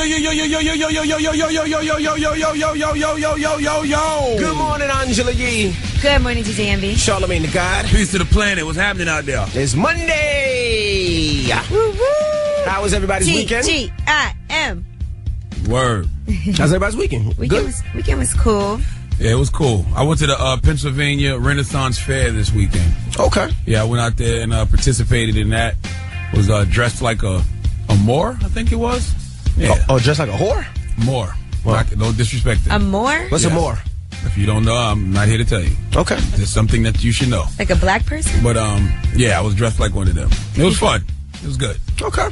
Good morning, Angela Yee. Good morning, DJ MB. Charlamagne the God. Peace to the planet. What's happening out there? It's Monday. Woo woo. How was everybody's weekend? T-I-M. Word. How's everybody's weekend? Good. Weekend was cool. Yeah, it was cool. I went to the Pennsylvania Renaissance Fair this weekend. Okay. Yeah, I went out there and participated in that. Was dressed like a Moor, I think it was. Yeah. Oh, dressed like a whore? Moor. Well, Don't disrespect it. A Moor? What's a Moor? If you don't know, I'm not here to tell you. Okay. It's something that you should know. Like a black person? But yeah, I was dressed like one of them. It was fun. It was good. Okay.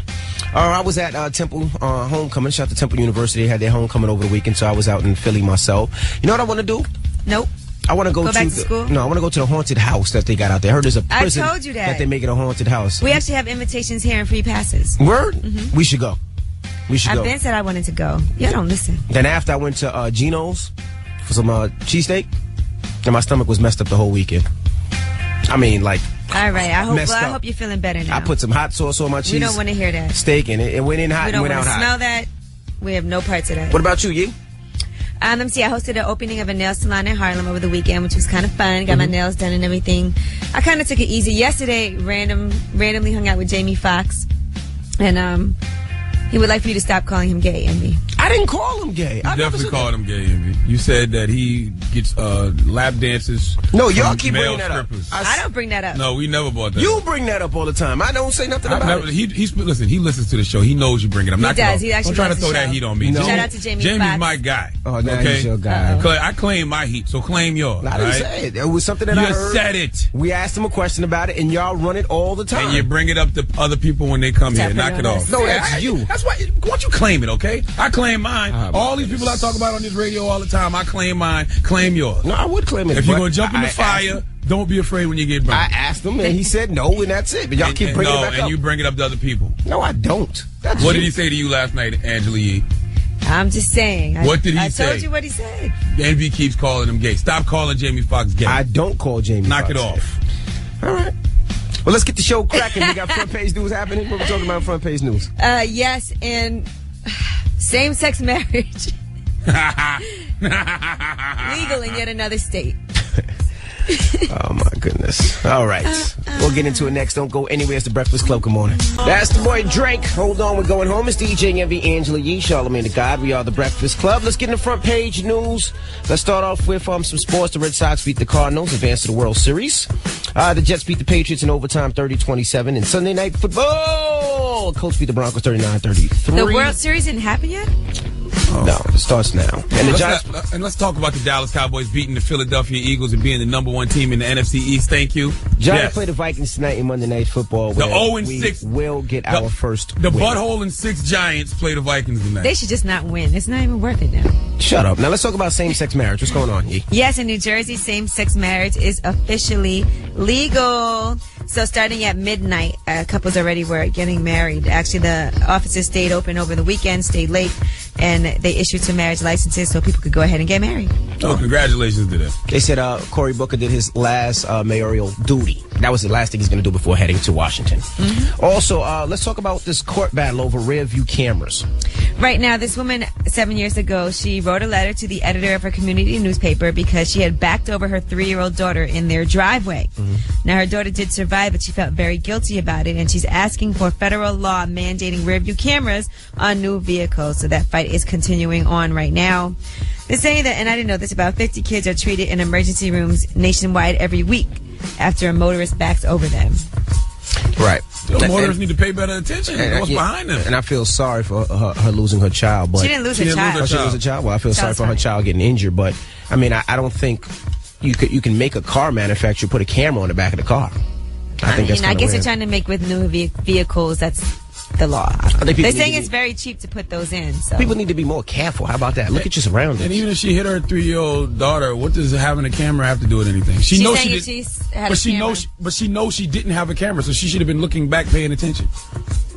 I was at Temple homecoming. Shout out to Temple University. They had their homecoming over the weekend, so I was out in Philly myself. You know what I want to do? Nope. I want to go back to school? No, I want to go to the haunted house that they got out there. I heard there's a prison I told you that they make it a haunted house. We actually have invitations here and free passes. Word? Mm-hmm. We should go. We should go. I've been said I wanted to go. You don't listen. Then after I went to Geno's for some cheesesteak, and my stomach was messed up the whole weekend. I mean, like, all right. I hope you're feeling better now. I put some hot sauce on my cheese. We don't want to hear that. Steak, and it went in hot and went out hot. We don't want to smell that. We have no parts of that. What about you, Yee? Let me see. I hosted the opening of a nail salon in Harlem over the weekend, which was kind of fun. Got my nails done and everything. I kind of took it easy. Yesterday, randomly hung out with Jamie Foxx, and he would like for you to stop calling him gay, Envy. I didn't call him gay. You definitely called him gay, Envy. You said that he gets lap dances. No, y'all keep bringing that up. I don't bring that up. No, we never brought that up. You bring that up all the time. I don't say nothing about it. Listen, he listens to the show. He knows you bring it up. He does. He actually I'm trying to loves throw the that show. heat on me. No. Shout out to Jamie Jamie's Foxx. my guy. Oh, now okay? he's your guy. I claim my heat, so claim yours. I didn't say it. It was something that I heard. You said it. We asked him a question about it, and y'all run it all the time. And you bring it up to other people when they come here. Knock it off. No, that's you. That's why. Why don't you claim it, okay? I claim mine. All these people I talk about on this radio all the time, I claim mine. Claim yours. No, I would claim it. If you're going to jump in the fire, don't be afraid when you get burned. I asked him, and he said no, and that's it. But y'all keep bringing it back up. And you bring it up to other people. No, I don't. What did he say to you last night, Angela Yee? I'm just saying. What did he say? I told you what he said. Envy keeps calling him gay. Stop calling Jamie Foxx gay. I don't call Jamie Knock Foxx it off. All right. Well, let's get the show cracking. We got front page news happening. What are we talking about front page news? Yes, and same-sex marriage. Legal in yet another state. Oh, my goodness. All right. We'll get into it next. Don't go anywhere. It's the Breakfast Club. Good morning. That's the boy Drake. Hold on. We're going home. It's DJ Envy, Angela Yee, Charlamagne the God. We are the Breakfast Club. Let's get in the front page news. Let's start off with some sports. The Red Sox beat the Cardinals, advance to the World Series. The Jets beat the Patriots in overtime 30-27. And Sunday Night Football, Colts beat the Broncos 39-33. The World Series didn't happen yet? No, it starts now. And let's talk about the Dallas Cowboys beating the Philadelphia Eagles and being the #1 team in the NFC East. Thank you. Giants play the Vikings tonight in Monday Night Football. The 0-6 will get our first The win. butthole and 6 Giants play the Vikings tonight. They should just not win. It's not even worth it now. Shut up. Now let's talk about same-sex marriage. What's going on, Yee? Yes, in New Jersey, same-sex marriage is officially legal. So starting at midnight, couples already were getting married. Actually, the offices stayed open over the weekend, stayed late, and they issued some marriage licenses so people could go ahead and get married. Oh, congratulations to them. They said Cory Booker did his last mayoral duty. That was the last thing he's going to do before heading to Washington. Mm-hmm. Also, let's talk about this court battle over rear view cameras. Right now, this woman, 7 years ago, she wrote a letter to the editor of her community newspaper because she had backed over her 3-year-old daughter in their driveway. Mm-hmm. Now, her daughter did survive, but she felt very guilty about it, and she's asking for federal law mandating rear view cameras on new vehicles. So that fight is continuing on right now. They're saying that, and I didn't know this, about 50 kids are treated in emergency rooms nationwide every week after a motorist backs over them. Right. Motorists need to pay better attention. What's behind them? And I feel sorry for her losing her child. But she didn't lose her child. She didn't lose her child. Well, I feel sorry for her child getting injured. But, I mean, I don't think you can make a car manufacturer put a camera on the back of the car. I guess they're trying to make with new vehicles. That's the law. They're saying it's very cheap to put those in. So people need to be more careful. How about that? Look at your surroundings. And even if she hit her 3-year-old daughter, what does having a camera have to do with anything? She knows she didn't have a camera, so she should have been looking back, paying attention.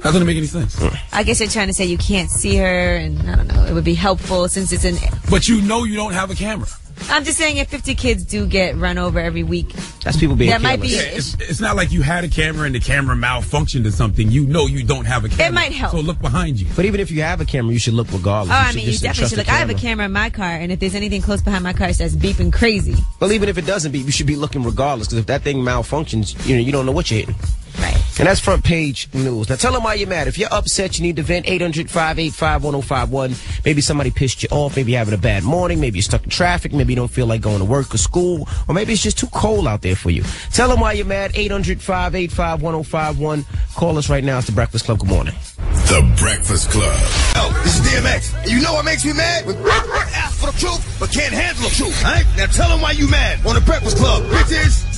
That doesn't make any sense. I guess they're trying to say you can't see her, and I don't know. It would be helpful since it's an. But you know you don't have a camera. I'm just saying if 50 kids do get run over every week, that's people being that careless. might be. Yeah, it's not like you had a camera and the camera malfunctioned or something. You know you don't have a camera. It might help. So look behind you. But even if you have a camera, you should look regardless. Oh, I mean, you definitely should look. I have a camera in my car, and if there's anything close behind my car, it starts beeping crazy. Well, even if it doesn't beep, you should be looking regardless, because if that thing malfunctions, you don't know what you're hitting. Right. And that's front page news. Now tell them why you're mad. If you're upset, you need to vent. 800-585-1051. Maybe somebody pissed you off. Maybe you're having a bad morning. Maybe you're stuck in traffic. Maybe you don't feel like going to work or school. Or maybe it's just too cold out there for you. Tell them why you're mad. 800-585-1051. Call us right now. It's The Breakfast Club. Good morning. The Breakfast Club. Yo, this is DMX. And you know what makes me mad? Ask for the truth, but can't handle the truth. All right? Now tell them why you mad on The Breakfast Club. Bitches.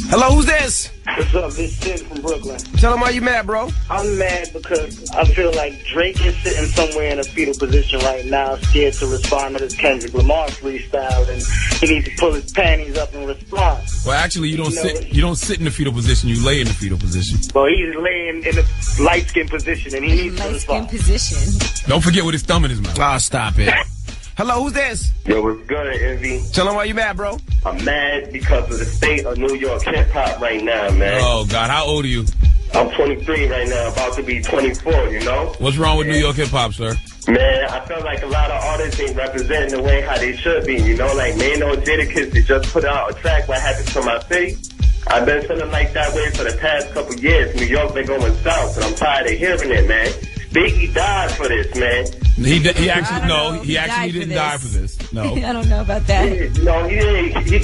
Hello, who's this? What's up? This is Sid from Brooklyn. Tell them why you mad, bro. I'm mad because I feel like Drake is sitting somewhere in a fetal position right now, scared to respond to this Kendrick Lamar freestyle, and he needs to pull his panties up and respond. Well, actually, you don't sit in the fetal position. You lay in the fetal position. Well, he's laying in a light-skinned position, and he needs to respond. Light-skinned position. Don't forget with his thumb in his mouth. Oh, stop it. Hello, who's this? Yo, what's good, Envy? Tell them why you mad, bro. I'm mad because of the state of New York hip-hop right now, man. Oh, God. How old are you? I'm 23 right now, about to be 24, you know? What's wrong with New York hip-hop, sir? Man, I feel like a lot of artists ain't representing the way how they should be, you know? Like, man, those Jadakiss, they just put out a track, What Happened to My City. I've been feeling like that way for the past couple years. New York been going south, and I'm tired of hearing it, man. Biggie died for this, man. He actually didn't die for this. No. I don't know about that. No, he didn't. He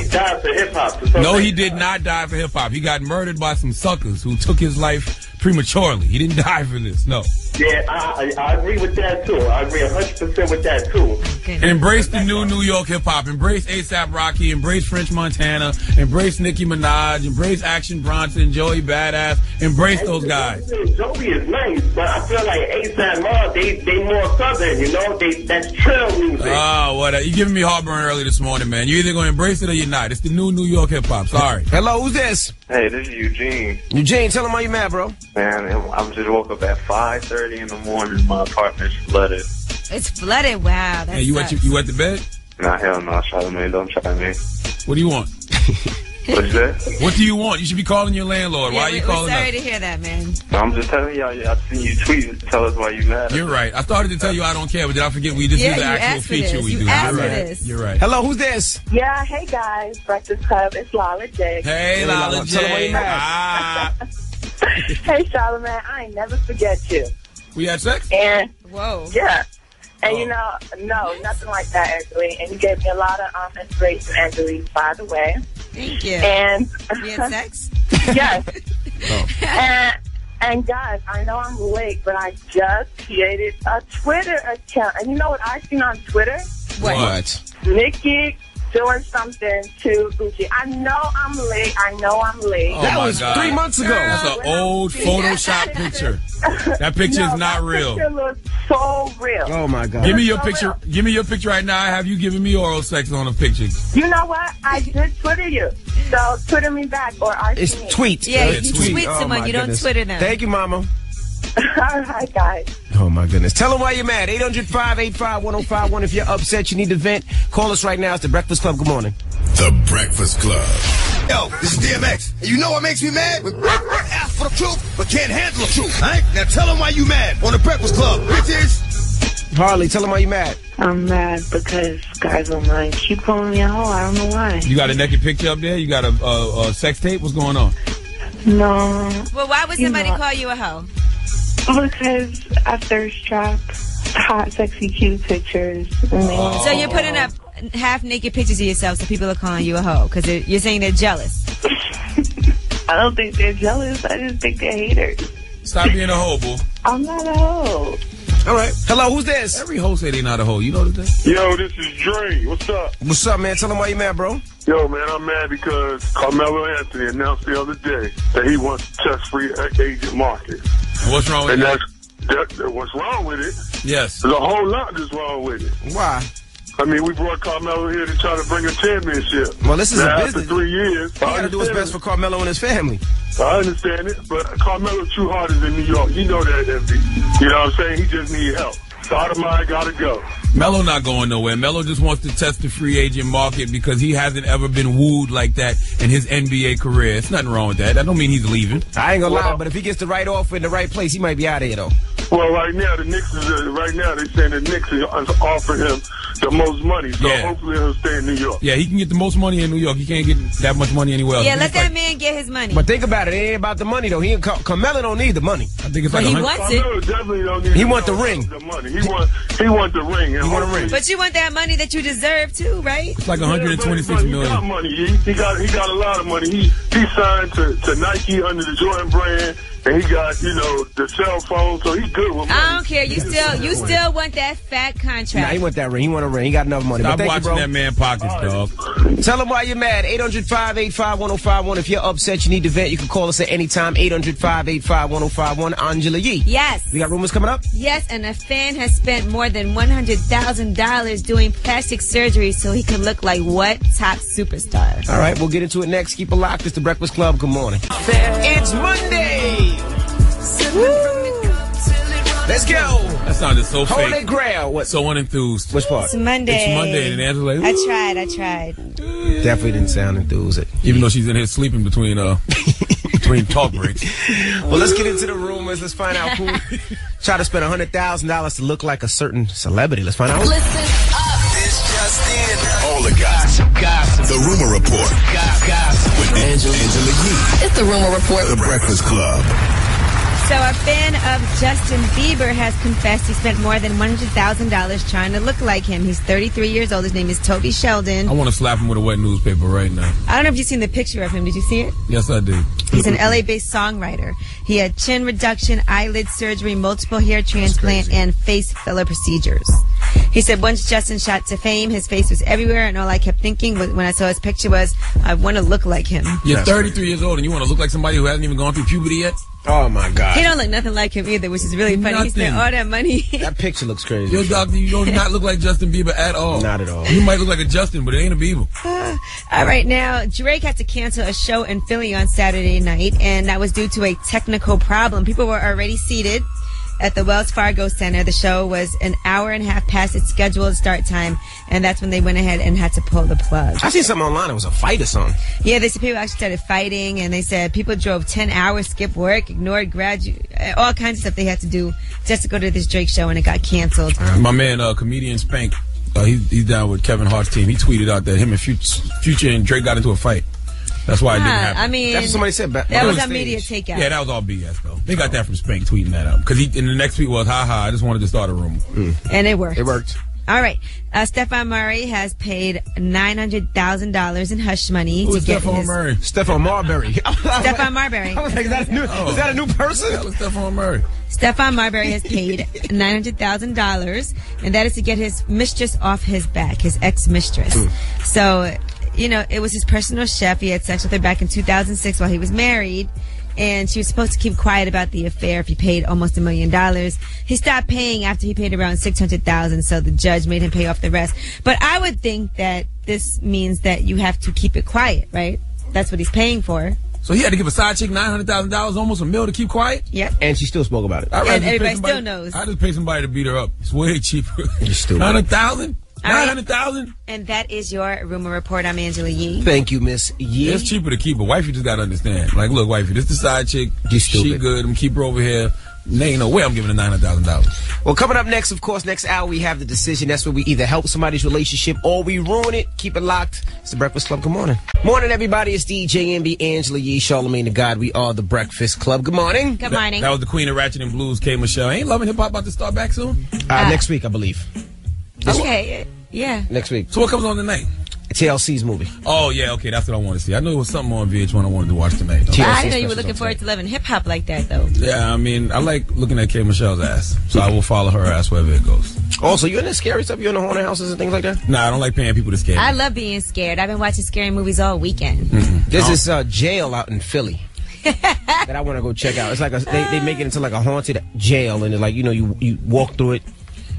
died for hip-hop. No, he did not die for hip-hop. He got murdered by some suckers who took his life prematurely. He didn't die for this, no. Yeah, I agree with that, too. I agree 100% with that, too. And embrace the new New York hip-hop. Embrace A$AP Rocky. Embrace French Montana. Embrace Nicki Minaj. Embrace Action Bronson. Joey Badass. Embrace those guys. Joey is nice, but I feel like A$AP Rock, they more southern, you know? That's trail music. Oh, what? You're giving me heartburn early this morning, man. You're either going to embrace it or you're not. It's the new New York hip-hop. Sorry. Hello, who's this? Hey, this is Eugene. Eugene, tell them why you mad, bro. Man, I just woke up at 5:30 in the morning. My apartment's flooded. It's flooded. Wow. Hey, you wet the bed? Nah, hell no, Charlamagne, don't try me. What do you want? What's that? What do you want? You should be calling your landlord. Why are you calling us? We're sorry to hear that, man. I'm just telling y'all, I seen you tweet. Tell us why you mad. You're right. I started to tell you I don't care, but did I forget we just do the actual feature we do? You're right. You're right. Hello, who's this? Yeah, hey guys, Breakfast Club, it's Lala J. Hey, Lala J. Tell them why you mad. Hey, Charlamagne, I ain't never forget you. We had sex? And, whoa. Yeah. And you know, no, nothing like that, actually. And you gave me a lot of inspiration, Angelique, by the way. Thank you. And we had sex? Yes. And guys, I know I'm late, but I just created a Twitter account. And you know what I seen on Twitter? What? Nikki doing something to Gucci. I know I'm late. Oh, that was God. 3 months ago. That's an old Photoshop picture. That picture is not real. That picture looks so real. Oh, my God. Give me your picture. Give me your picture right now. I have you giving me oral sex on a picture. You know what? I did Twitter you. So Twitter me back or I It's tweet. Yeah, it's you tweet. tweet someone. You don't Twitter them. Thank you, Mama. All right, guys. Oh, my goodness. Tell them why you're mad. 800-585-1051. If you're upset, you need to vent. Call us right now. It's The Breakfast Club. Good morning. The Breakfast Club. Yo, this is DMX. And you know what makes me mad? Ask for the truth, but can't handle the truth. All right? Now tell them why you mad on The Breakfast Club. Bitches. Harley, tell them why you mad. I'm mad because guys online keep calling me a hoe. I don't know why. You got a naked picture up there? You got a sex tape? What's going on? No. Well, why would somebody call you a hoe? Because I thirst trap hot, sexy, cute pictures. So you're putting up half-naked pictures of yourself so people are calling you a hoe because you're saying they're jealous. I don't think they're jealous. I just think they're haters. Stop being a hoe, boo. I'm not a hoe. All right. Hello, who's this? Every hoe say they not a hoe. You know this? Yo, this is Dre. What's up? What's up, man? Tell them why you mad, bro. Yo, man, I'm mad because Carmelo Anthony announced the other day that he wants to test free agent market. What's wrong with it? That's what's wrong with it. Yes. There's a whole lot that's wrong with it. Why? I mean, we brought Carmelo here to try to bring a championship. Well, this is now, a business. After 3 years, he got to do what's best for Carmelo and his family. I understand it, but Carmelo's too hard in New York. You know that, MD. You know what I'm saying? He just needs help. Sotomayor got to go. Melo not going nowhere. Melo just wants to test the free agent market because he hasn't ever been wooed like that in his NBA career. It's nothing wrong with that. That don't mean he's leaving. I ain't gonna lie, but if he gets the right offer in the right place, he might be out of here, though. Well, right now, the Knicks is they're saying the Knicks is offering him the most money, so hopefully he'll stay in New York. Yeah, he can get the most money in New York. He can't get that much money anywhere else. Yeah, let that man get his money. But think about it. It ain't about the money, though. Carmelo don't need the money. I think it's But like he wants it. Carmelo definitely don't need He want the ring. The money. He want the ring. He want a ring. But you want that money that you deserve too, right? It's like 126 million. He got money. He got a lot of money. He signed to Nike under the Jordan brand, and he got the cell phone, so he's good with money. I don't care. You still want that fat contract. Nah, he want that ring. He want a ring. He got enough money. Stop but watching that man pockets, dog. Tell him why you're mad. 800-585-1051. If you're upset, you need to vent, you can call us at any time. 800-585-1051. Angela Yee. Yes. We got rumors coming up? Yes, and a fan has spent more than $100,000 doing plastic surgery so he can look like what top superstar? All right, we'll get into it next. Keep it locked. It's the Breakfast Club. Good morning. It's Monday. Woo. Let's go. That sounded so fake. Holy Grail. What? So unenthused. Which part? It's Monday. It's Monday, and Angela. I tried. Definitely didn't sound enthused. Even though she's in here sleeping between talk breaks. Well, let's get into the rumors. Let's find out who tried to spend $100,000 to look like a certain celebrity. Let's find out. Listen up. It's just in. All the gossip. The Rumor Report. Gossip. With Angela Yee. It's the Rumor Report. The Breakfast Club. So a fan of Justin Bieber has confessed he spent more than $100,000 trying to look like him. He's 33 years old. His name is Toby Sheldon. I want to slap him with a wet newspaper right now. I don't know if you've seen the picture of him. Did you see it? Yes, I did. He's an LA-based songwriter. He had chin reduction, eyelid surgery, multiple hair transplant, and face filler procedures. He said once Justin shot to fame, his face was everywhere, and all I kept thinking when I saw his picture was, I want to look like him. You're 33 years old, and you want to look like somebody who hasn't even gone through puberty yet? Oh, my God. He don't look nothing like him either, which is really funny. He spent all that money. That picture looks crazy. Yo, doctor, you do not look like Justin Bieber at all. Not at all. You might look like a Justin, but it ain't a Bieber. All right, now, Drake had to cancel a show in Philly on Saturday night, and that was due to a technical problem. People were already seated at the Wells Fargo Center. The show was an hour and a half past its scheduled start time, and that's when they went ahead and had to pull the plug. I seen something online. It was a fight or something. Yeah, they said people actually started fighting, and they said people drove 10 hours, skipped work, ignored all kinds of stuff they had to do just to go to this Drake show, and it got canceled. My man, comedian Spank, he's down with Kevin Hart's team. He tweeted out that him and Future and Drake got into a fight. That's why it didn't happen. I mean, that's what somebody said. That was a media takeout. Yeah, that was all BS, though. They got that from Spank tweeting that out. Because in the next tweet was, I just wanted to start a rumor. And it worked. It worked. All right. Stephon Marbury has paid $900,000 in hush money Who to is get Stephon his... Marbury? Stephon Marbury. Stephon Marbury. I was like, is that a new person? That was Stephon Marbury. Stephon Marbury has paid $900,000, and that is to get his mistress off his back, his ex-mistress. So, it was his personal chef. He had sex with her back in 2006 while he was married, and she was supposed to keep quiet about the affair if he paid almost $1 million. He stopped paying after he paid around $600,000, so the judge made him pay off the rest. But I would think that this means that you have to keep it quiet, right? That's what he's paying for. So he had to give a side chick $900,000, almost $1 million to keep quiet? Yep. And she still spoke about it. And everybody still knows. I just pay somebody to beat her up. It's way cheaper. You're stupid. $900,000? Right. $900,000? And that is your Rumor Report. I'm Angela Yee. Thank you, Miss Yee. It's cheaper to keep her. Wifey just got to understand. Like, look, wifey, this is the side chick. She good. I'm going to keep her over here. There ain't no way I'm giving her $900,000. Well, coming up next, of course, next hour, we have the decision. That's where we either help somebody's relationship or we ruin it. Keep it locked. It's the Breakfast Club. Good morning. Morning, everybody. It's DJ MB, Angela Yee, Charlamagne the God. We are the Breakfast Club. Good morning. Good morning. That was the queen of Ratchet and Blues, K. Michelle. Ain't Love and Hip Hop about to start back soon? Next week, I believe. Okay. Yeah. Next week. So what comes on tonight? TLC's movie. Oh, yeah, okay, that's what I want to see. I knew it was something on VH1 I wanted to watch tonight. I didn't know you were looking forward to loving hip-hop like that, though. Yeah, I mean, I like looking at K. Michelle's ass, so I will follow her ass wherever it goes. Also, you in the scary stuff? You in the haunted houses and things like that? Nah, I don't like paying people to scare me. I love being scared. I've been watching scary movies all weekend. There's this jail out in Philly that I want to go check out. It's like they make it into like a haunted jail, and it's like, you walk through it.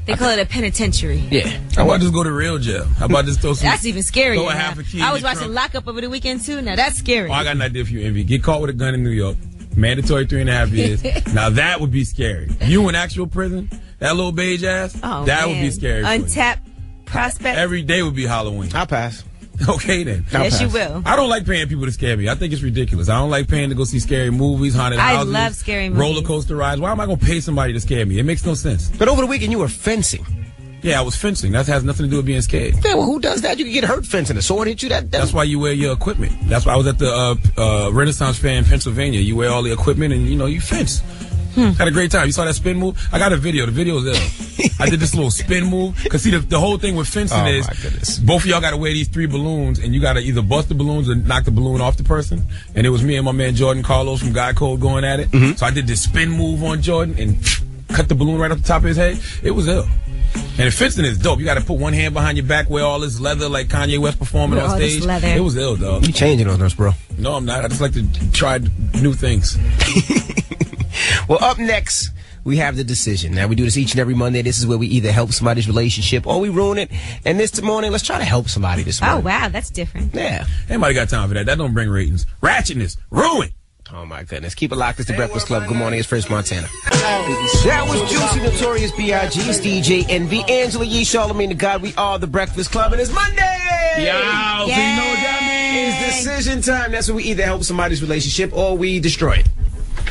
They call it a penitentiary. Yeah. How about just go to real jail? How about just throw some... That's even scarier. Throw a half a key I was in your watching trunk. Lockup over the weekend, too. Now, that's scary. Oh, I got an idea for you, Envy. Get caught with a gun in New York. Mandatory 3.5 years. Now, that would be scary. You in actual prison, That little beige ass. Oh, that man. would be scary. Untapped prospect. Every day would be Halloween. I'll pass. Okay then. Yes, you will. I don't like paying people to scare me. I think it's ridiculous. I don't like paying to go see scary movies, haunted houses. I love scary movies. Roller coaster rides. Why am I going to pay somebody to scare me? It makes no sense. But over the weekend, you were fencing. Yeah, I was fencing. That has nothing to do with being scared. Yeah, well, who does that? You can get hurt fencing. A sword hit you. That's why you wear your equipment. That's why I was at the Renaissance Fair in Pennsylvania. You wear all the equipment and, you fence. Had a great time. You saw that spin move? I got a video. The video is ill. I did this little spin move. Because, see, the whole thing with fencing is both of y'all got to wear these 3 balloons, and you got to either bust the balloons or knock the balloon off the person. And it was me and my man Jordan Carlos from Guy Code going at it. Mm-hmm. So I did this spin move on Jordan and cut the balloon right off the top of his head. It was ill. And fencing is dope. You got to put one hand behind your back, wear all this leather like Kanye West performing on stage. It was ill, dog. You changing on us, bro. No, I'm not. I just like to try new things. Well, up next, we have the decision. Now, we do this each and every Monday. This is where we either help somebody's relationship or we ruin it. And this morning, let's try to help somebody this morning. Oh, wow. That's different. Yeah. Anybody got time for that? That don't bring ratings. Ratchetness. Ruin. Oh, my goodness. Keep it locked. It's the Breakfast Club. Good morning. It's French Montana. That was Juicy Notorious B.I.G. It's DJ Envy, Angela Yee, Charlamagne the God. We are the Breakfast Club, and it's Monday! Yo, so you know what that means? It's decision time. That's when we either help somebody's relationship or we destroy it.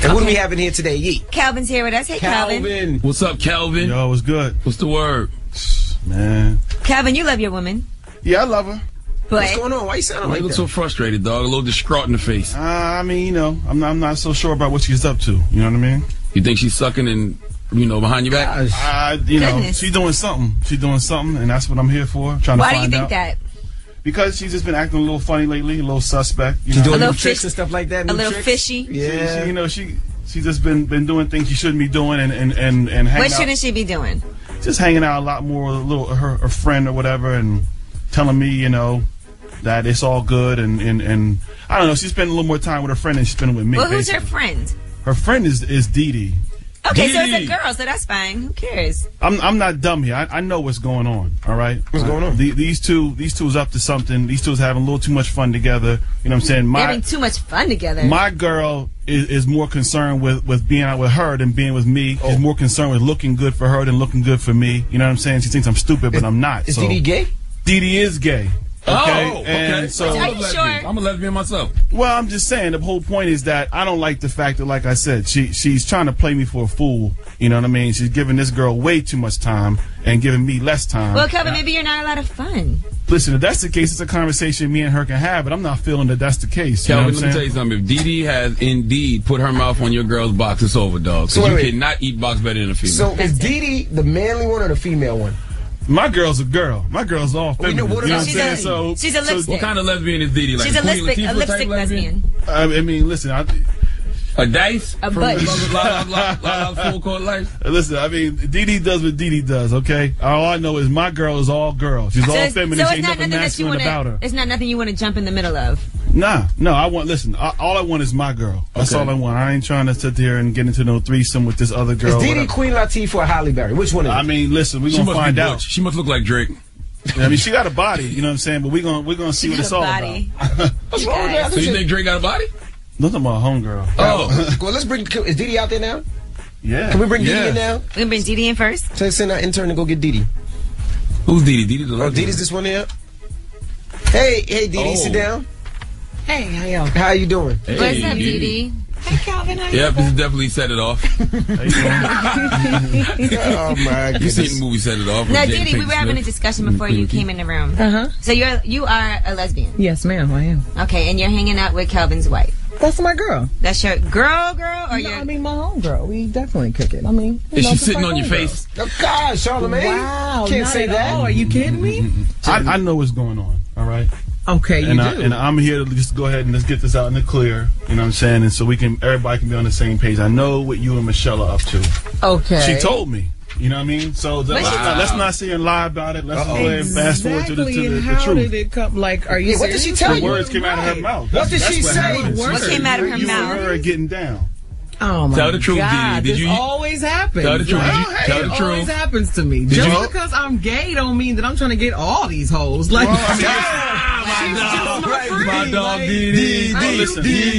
And what do we have in here today, Yee? Calvin's here with us. Hey, Calvin. What's up, Calvin? Yo, what's good? What's the word? Man. Calvin, you love your woman. Yeah, I love her. But what's going on? Why you sounding like that? You look so frustrated, dog. A little distraught in the face. I mean, I'm not so sure about what she's up to. You know what I mean? You think she's sucking and, behind your back? She's doing something. She's doing something, and that's what I'm here for. Trying to find out. Why do you think that? Because she's just been acting a little funny lately, a little suspect. She's doing little tricks and stuff like that. A little fishy. Yeah. She's just been doing things she shouldn't be doing and hanging out. What shouldn't she be doing? Just hanging out a lot more with her friend or whatever, and telling me, that it's all good and I don't know. She's spending a little more time with her friend than she's spending with me. Well, who's her friend? Her friend is Dee Dee. Okay, so it's a girl, so that's fine. Who cares? I'm not dumb here. I know what's going on. All right, what's going on? These two is up to something. These two is having a little too much fun together. You know what I'm saying? They're having too much fun together. My girl is more concerned with being out with her than being with me. Is more concerned with looking good for her than looking good for me. You know what I'm saying? She thinks I'm stupid, but I'm not. Is Dee Dee gay? Dee Dee is gay. Okay. Oh, okay. So are you sure? I'm a lesbian myself. Well, I'm just saying the whole point is that I don't like the fact that, like I said, she's trying to play me for a fool. You know what I mean? She's giving this girl way too much time and giving me less time. Well, Kevin, maybe you're not a lot of fun. Listen, if that's the case, it's a conversation me and her can have, but I'm not feeling that that's the case. Kelvin, let me tell you something. If Dee Dee has indeed put her mouth on your girl's box, it's over, dog. So you cannot eat box better than a female. So is Dee Dee the manly one or the female one? My girl's a girl. My girl's all feminine. What about she's a lipstick. What kind of lesbian is Dee Dee? Like She's a lipstick lesbian. I mean, listen, a dice? A butt. Full court life? Listen, I mean, Dee Dee does what Dee Dee does, okay? All I know is my girl is all girl. She's all feminine. She ain't nothing masculine about her. It's not nothing you want to jump in the middle of. No, all I want is my girl. That's all I want. I ain't trying to sit there and get into no threesome with this other girl. Is Dee Dee Queen Latifah or Halle Berry? Which one is it? I mean, listen, we're going to find out. She must look like Drake. I mean, she got a body, you know what I'm saying? But we're gonna see what it's all about. What's wrong with that? So you think Drake got a body? Nothing about homegirl. Oh. Well, let's bring... Is Dee Dee out there now? Yeah. Can we bring Dee Dee in now? We can bring Dee Dee in first? So send our intern to go get Dee Dee. Who's Dee Dee? Dee Dee the Dee Dee's this one here. Hey, Dee Dee, sit down. Hey, how y'all? How you doing? Hey, what's up, Dee Dee? Hey, Calvin, how you Yep, this definitely set it off. Oh, my goodness. You seen the movie Set It Off? Now, Dee Dee, we were having a discussion before you came in the room. So you are a lesbian? Yes, ma'am, I am. Okay, and you're hanging out with Kelvin's wife? That's my girl. That's your girl, or your... I mean, my homegirl. We definitely kick it. I mean... Is she sitting on your face? Oh, God, Charlamagne. Wow. Can't say that. Are you kidding me? I know what's going on, all right? Okay, you do. And I'm here to just go ahead and let's get this out in the clear, you know what I'm saying? And so everybody can be on the same page. I know what you and Michelle are up to. Okay. She told me. You know what I mean? So let's not sit and lie about it. Let's go ahead and fast forward to the truth. How did it come? Like, are you what did she tell you? The words came out of her mouth. What did she say? What came out of her you mouth? and her are getting down. Oh my Tell the truth, God, Dee Dee. Did this you always happens. Tell the truth. Tell the it truth. always happens to me. Just because I'm gay don't mean that I'm trying to get all these hoes. Like, my dog, Dee Dee. Listen, But Dee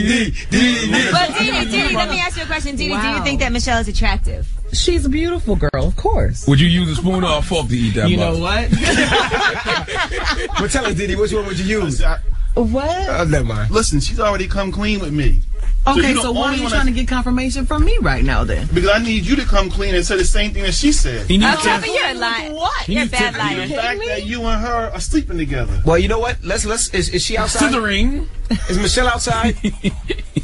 Dee, let me ask you a question. Dee Dee, do you think that Michelle is attractive? She's a beautiful girl, of course. Would you use a spoon or a fork to eat that? You know what? But tell us, Didi, which one would you use? What? Never mind. Listen, she's already come clean with me. Okay, so why are you trying to get confirmation from me right now then? Because I need you to come clean and say the same thing that she said. You're a liar. What? You're a bad liar. The fact that you and her are sleeping together. Well, you know what? Is she outside? Scissoring. Is Michelle outside?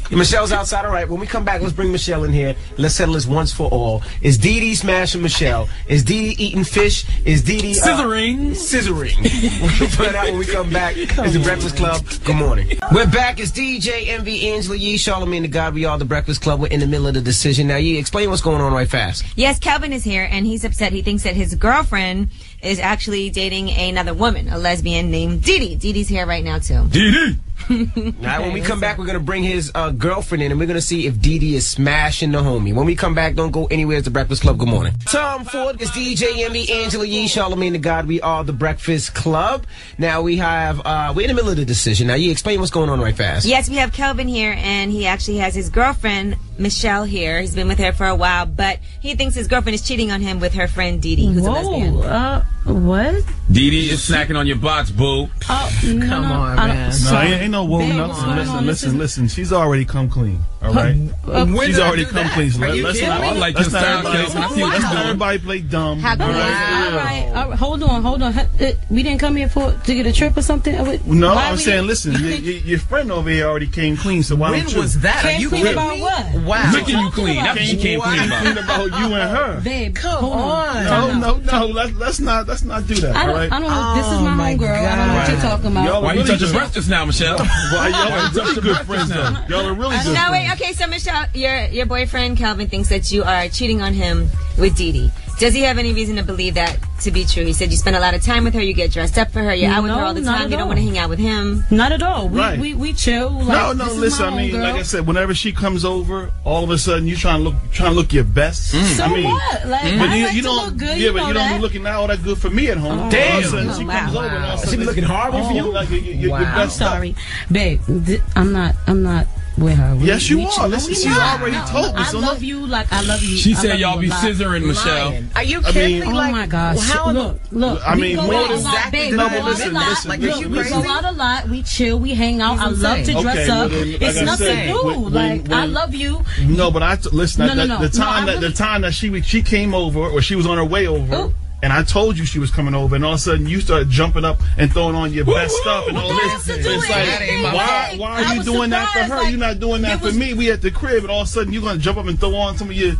Michelle's outside. All right. When we come back, let's bring Michelle in here. Let's settle this once for all. Is Dee Dee smashing Michelle? Is Dee Dee eating fish? Is Dee Dee scissoring? Scissoring. We'll find out when we come back. It's the Breakfast Club. Good morning. We're back. It's DJ Envy, Angela Yee, Charlamagne the God. We are the Breakfast Club. We're in the middle of the decision now. Yee, explain what's going on right fast. Yes, Kelvin is here, and he's upset. He thinks that his girlfriend is actually dating another woman, a lesbian named Dee Dee. Dee Dee's here right now too. Dee Dee. Now, when we come back, we're going to bring his girlfriend in, and we're going to see if Dee Dee is smashing the homie. When we come back, don't go anywhere. It's the Breakfast Club. Good morning. Tom Ford, it's DJ Envy, Angela Yee, Charlamagne the God. We are the Breakfast Club. Now, we have, we're in the middle of the decision. Now, Yee, explain what's going on right fast. Yes, we have Kelvin here, and he actually has his girlfriend, Michelle, here. He's been with her for a while, but he thinks his girlfriend is cheating on him with her friend Dee Dee, who's a lesbian. What? Dee Dee is snacking on your box, boo. Come on, man. No, ain't no whoa, no. Listen. She's already come clean. All right. She's already come clean. So let's not everybody play dumb. All right. Hold on. We didn't come here to get a trip or something. No, I'm saying, listen. Your friend over here already came clean. So why don't you? When was that? Came clean about what? Wow. Licking you clean. That's what she came clean about you and her. Babe, come on. No. Let's not do that. All right. I don't know. This is my homegirl. I don't know what you're talking about. Why you touch his breast just now, Michelle? Why y'all are really good friends now? Y'all are really good. No, wait. Okay, so Michelle, your boyfriend Calvin thinks that you are cheating on him with Dee Dee. Does he have any reason to believe that to be true? He said you spend a lot of time with her, you get dressed up for her, you're out with her all the time, you don't want to hang out with him. Not at all. We chill. Like, no, listen, I mean, like I said, whenever she comes over, all of a sudden you trying to look your best. So what? Like, I you don't look good, yeah, but you don't be looking all that good for me at home. Damn. All of a sudden she comes over and all of a sudden she be looking horrible for you? Like your best I'm sorry. Babe, I'm not with her. Yes, you are. Listen, she's already told me. I love you like I love you. She said y'all be scissoring, Michelle. Are you kidding? Oh my gosh. Look. I mean, more than exactly. No, but listen. We go out a lot. We chill. We hang out. I love to dress up. It's nothing new. Like I love you. No, but listen. The time that she came over, or she was on her way over. And I told you she was coming over, and all of a sudden you started jumping up and throwing on your best stuff and all this. It's like, why are you doing that for her? You're not doing that for me. We at the crib, and all of a sudden you're gonna jump up and throw on some of your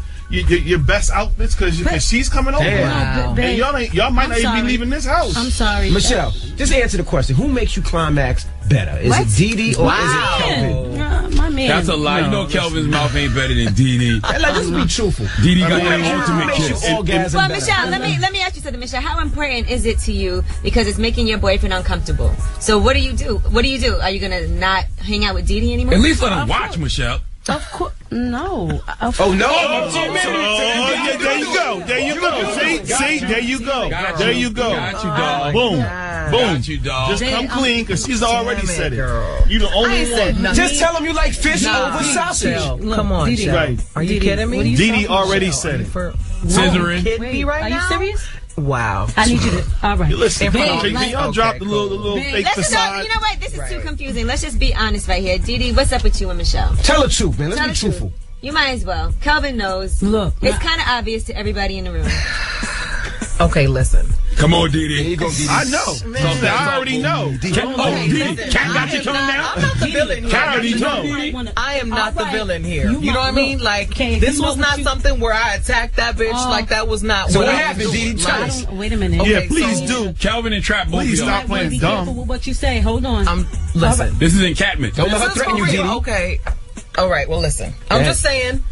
best outfits because she's coming over. Wow. And y'all might not even be leaving this house. I'm sorry, Michelle. Just answer the question: who makes you climax better? Is it Dee Dee or is it Kelvin? My man. That's a lie. You know Kelvin's mouth ain't better than Dee Dee. Let's just be truthful. Dee Dee got that ultimate kiss. Well, Michelle, let me ask you something, Michelle. How important is it to you because it's making your boyfriend uncomfortable? So what do you do? Are you gonna not hang out with Dee Dee anymore? At least let him watch, Michelle. Of course, no. Oh no! Yeah, there you go. See, there you go. There you go. Got you, dog. Boom. Got you, dog. Just come clean because she's already said it. You the only one. Just tell him you like fish over sausage. Come on, right? Are you kidding me? Dee Dee already said it. Scissoring. Kidding me right now? Are you serious? Wow. I need you to. All right. Listen, y'all drop the little fake facade. You know what? This is too confusing. Let's just be honest right here. Dee Dee, what's up with you and Michelle? Tell the truth, man. Let's be truthful. You might as well. Kelvin knows. Look. It's kind of obvious to everybody in the room. Okay, listen. Come on, Dee Dee. Here you go, Dee Dee. I know. I already know. Dee Dee. Cat got you coming down? I'm not the villain here. I already know. I am not the villain here. You know what I mean? Like, this was not something where I attacked that bitch. Like, that was not So what what I happened, was Dee doing. Dee? Tell us. Wait a minute. Yeah, please do. Kelvin and Trap both. Please stop playing Be careful with what you say. Hold on. Listen. This is encampment. Don't let her threaten you, Dee Dee. Okay. All right, well, listen. I'm just saying,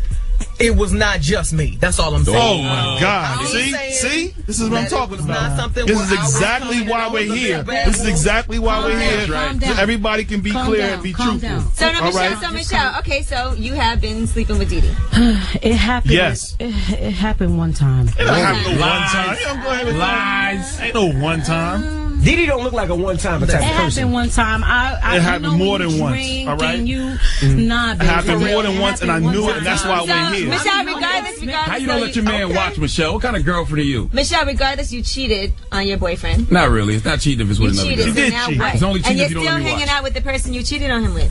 it was not just me. That's all I'm saying. Oh my God! See, this is what I'm talking about. This is exactly why we're here. This is exactly why we're here. So everybody can be clear and be truthful. So Michelle. Okay, so you have been sleeping with Dee Dee. It happened. Yes. It happened one time. It don't happen no one time. You don't go ahead and Lies. Ain't no one time. Didi don't look like a one-time type of person. It happened one time. It happened more than once. All right. Nah, baby. It happened more than once, and I knew it, and that's why I went here. Michelle, regardless. How you don't let your man watch, Michelle? What kind of girlfriend are you? Michelle, regardless, you cheated on your boyfriend. Not really. It's not cheating if it's with another girl. She did cheat. It's only cheating if you don't let And me you're still watch. hanging out with the person you cheated on him with.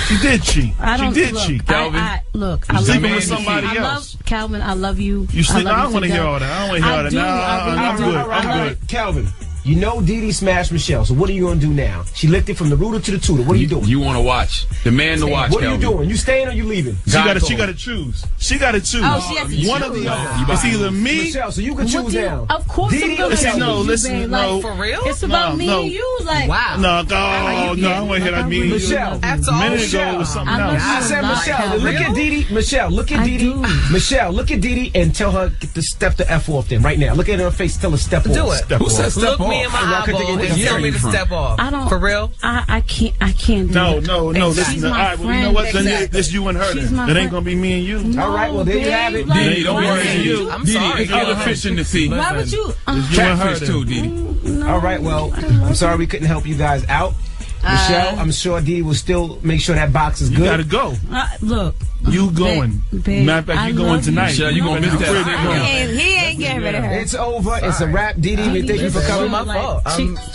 She did cheat. She did cheat. Calvin. I You sleeping with somebody else. Calvin, I love you. You sleep. I don't want to hear all that. I don't want to hear all that. I'm good. I'm good. Calvin, you know Didi smashed Michelle, so what are you going to do now? She licked it from the rooter to the tutor. What are you doing? You want to watch. The man to watch, What are you Calvin. doing? You staying or you leaving? She got to choose. She got to choose. Oh, she has to One choose. or the other. It's either me. Michelle, so you can choose now. Of course, Didi I'm or gonna Calvin? No, choose listen, you, babe. no. Like, For real? it's about me and you. Like, Wow. No, I don't want to hear that. Me and you. Michelle. After A all minute this ago, shit. it was something I love else. I said, Not Michelle, Calvin. look at Didi. Michelle, look at I Didi. do. Michelle, look at Didi and tell her to step the F off then, right now. Look at her face, tell her step off. Do it. Step Who off. said step Look off? me in my I couldn't eyeball think of and tell me to from. step off. I don't. For real? I can't do No, it. no. Listen. She's All my right, well, you know friend. what? Then Exactly. it's you and her. She's Then. my It ain't friend. gonna be me and you. No, All right, well, there you have it. babe, Didi, don't why worry. would You. I'm Didi, sorry. it's other fish in the sea. Why would you? You and her. Catfish too, Didi. No, All right, well, I'm sorry we couldn't help you guys out. Michelle, I'm sure Didi will still make sure that box is You good. gotta go. Look. You going. Babe, Matter of fact, I you going love you. tonight. Michelle, you gonna miss You that. crib, you going. He ain't getting rid of her. It's over. It's a wrap. Didi, thank you for coming. my fault.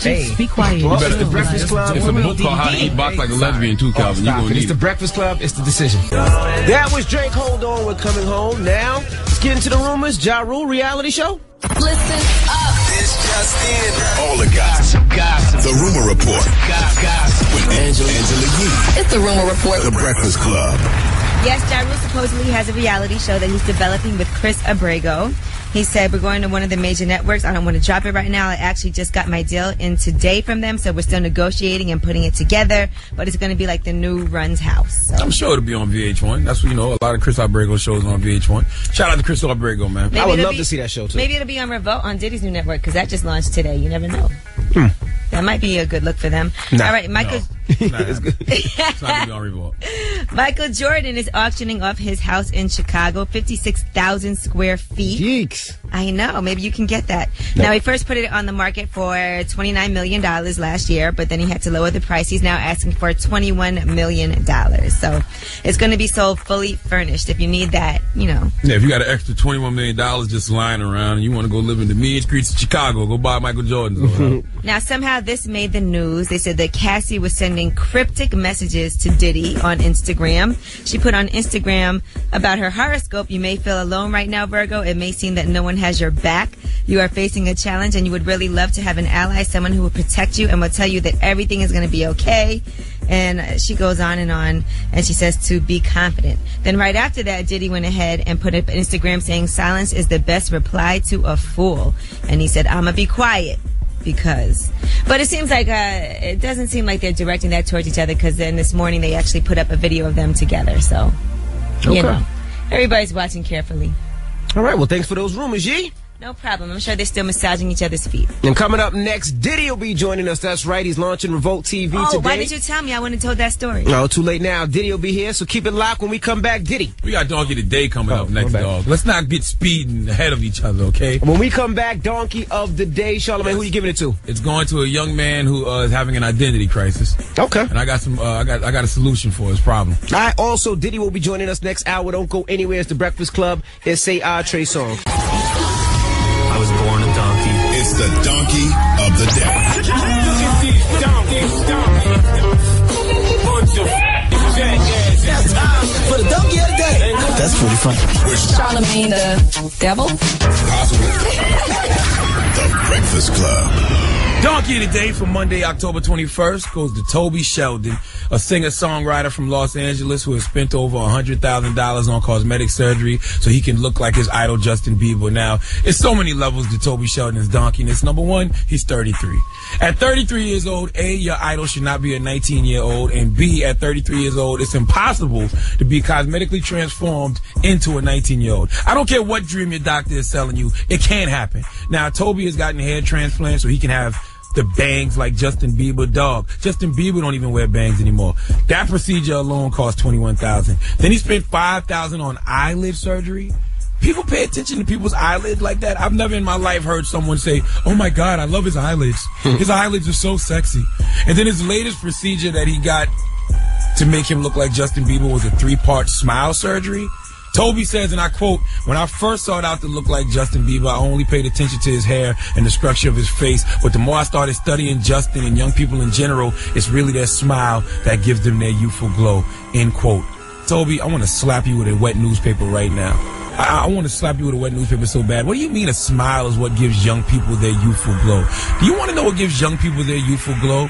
Just be quiet. Well, better it's the Breakfast Club. It's a book called How to Eat Box Like a Lesbian too, Calvin. You Stop gonna it. It's need the it. Breakfast Club. It's the decision. That was Drake. Hold on. We're coming home now. Let's get into the rumors. Ja Rule reality show. Listen up. This just in. All the gossip. The Rumor Report. Gossip. With Angela Yee. It's the Rumor Report. The Breakfast Club. Yes, Ja Rule supposedly has a reality show that he's developing with Chris Abrego. He said, we're going to one of the major networks. I don't want to drop it right now. I actually just got my deal in today from them, so we're still negotiating and putting it together. But it's going to be like the new Run's House. So. I'm sure it'll be on VH1. That's what, you know, a lot of Chris Abrego shows on VH1. Shout out to Chris Abrego, man. I would love to see that show, too. Maybe it'll be on Revolt on Diddy's new network, because that just launched today. You never know. That might be a good look for them. Nah, all right, Michael. It's good. It's not gonna be on Revolt. Michael Jordan is auctioning off his house in Chicago, 56,000 square feet. Yeeks. I know. Maybe you can get that. No. Now, he first put it on the market for $29 million last year, but then he had to lower the price. He's now asking for $21 million. So it's going to be sold fully furnished. If you need that, you know. Yeah, if you got an extra $21 million just lying around and you want to go live in the mean streets of Chicago, go buy Michael Jordan's. Now, somehow this made the news. They said that Cassie was sending cryptic messages to Diddy on Instagram. She put on Instagram about her horoscope. You may feel alone right now, Virgo. It may seem that no one has your back. You are facing a challenge and you would really love to have an ally, someone who will protect you and will tell you that everything is going to be okay. And she goes on and she says to be confident. Then right after that, Diddy went ahead and put up Instagram saying silence is the best reply to a fool. And he said, I'm going to be quiet. But it seems like it doesn't seem like they're directing that towards each other, because then this morning they actually put up a video of them together. So, you know, everybody's watching carefully. All right. Well, thanks for those rumors, Yee. No problem. I'm sure they're still massaging each other's feet. And coming up next, Diddy will be joining us. That's right. He's launching Revolt TV today. Oh, why did you tell me? I wouldn't have told that story. No, too late now. Diddy will be here, so keep it locked when we come back. Diddy. We got Donkey of the Day coming up next, dog. Let's not get speeding ahead of each other, okay? When we come back, Donkey of the Day. Charlamagne, who are you giving it to? It's going to a young man who is having an identity crisis. Okay. And I got some. I got a solution for his problem. All right. Also, Diddy will be joining us next hour. Don't go anywhere. It's the Breakfast Club. It's Say Ah Trey song. I was born a donkey. It's the Donkey of the Day. That's time for the Donkey of the Day. That's pretty funny. Charlamagne the devil. Possibly. The Breakfast Club. Donkey of the Day for Monday, October 21st goes to Toby Sheldon, a singer-songwriter from Los Angeles who has spent over $100,000 on cosmetic surgery so he can look like his idol Justin Bieber. Now, it's so many levels to Toby Sheldon's donkeyness. Number one, he's 33. At 33 years old, A, your idol should not be a 19-year-old, and B, at 33 years old, it's impossible to be cosmetically transformed into a 19-year-old. I don't care what dream your doctor is selling you, it can't happen. Now, Toby has gotten a hair transplant so he can have the bangs like Justin Bieber. Dog, Justin Bieber don't even wear bangs anymore. That procedure alone cost $21,000. Then he spent $5,000 on eyelid surgery. People pay attention to people's eyelids like that. I've never in my life heard someone say, "Oh my God, I love his eyelids. His eyelids are so sexy." And then his latest procedure that he got to make him look like Justin Bieber was a 3-part smile surgery. Toby says, and I quote, "When I first sought out to look like Justin Bieber, I only paid attention to his hair and the structure of his face. But the more I started studying Justin and young people in general, it's really their smile that gives them their youthful glow." End quote. Toby, I want to slap you with a wet newspaper right now. I want to slap you with a wet newspaper so bad. What do you mean a smile is what gives young people their youthful glow? Do you want to know what gives young people their youthful glow?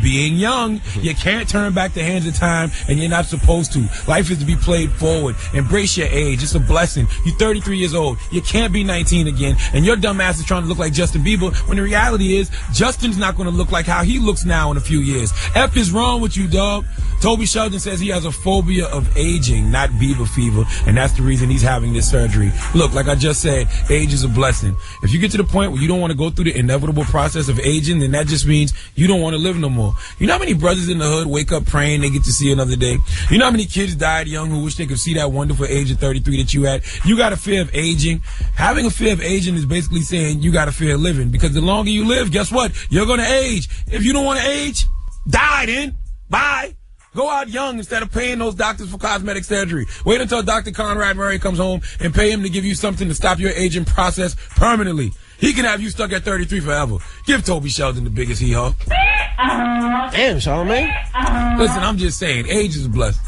Being young. You can't turn back the hands of time, and you're not supposed to. Life is to be played forward. Embrace your age. It's a blessing. You're 33 years old. You can't be 19 again, and your dumb ass is trying to look like Justin Bieber, when the reality is Justin's not going to look like how he looks now in a few years. F is wrong with you, dog. Toby Sheldon says he has a phobia of aging, not Bieber fever, and that's the reason he's having this surgery. Look, like I just said, age is a blessing. If you get to the point where you don't want to go through the inevitable process of aging, then that just means you don't want to live no more. You know how many brothers in the hood wake up praying they get to see another day? You know how many kids died young who wish they could see that wonderful age of 33 that you had? You got a fear of aging. Having a fear of aging is basically saying you got a fear of living, because the longer you live, guess what? You're going to age. If you don't want to age, die then. Bye. Go out young instead of paying those doctors for cosmetic surgery. Wait until Dr. Conrad Murray comes home and pay him to give you something to stop your aging process permanently. He can have you stuck at 33 forever. Give Toby Sheldon the biggest hee-haw. Damn, Charlamagne. Listen, I'm just saying, age is blessed.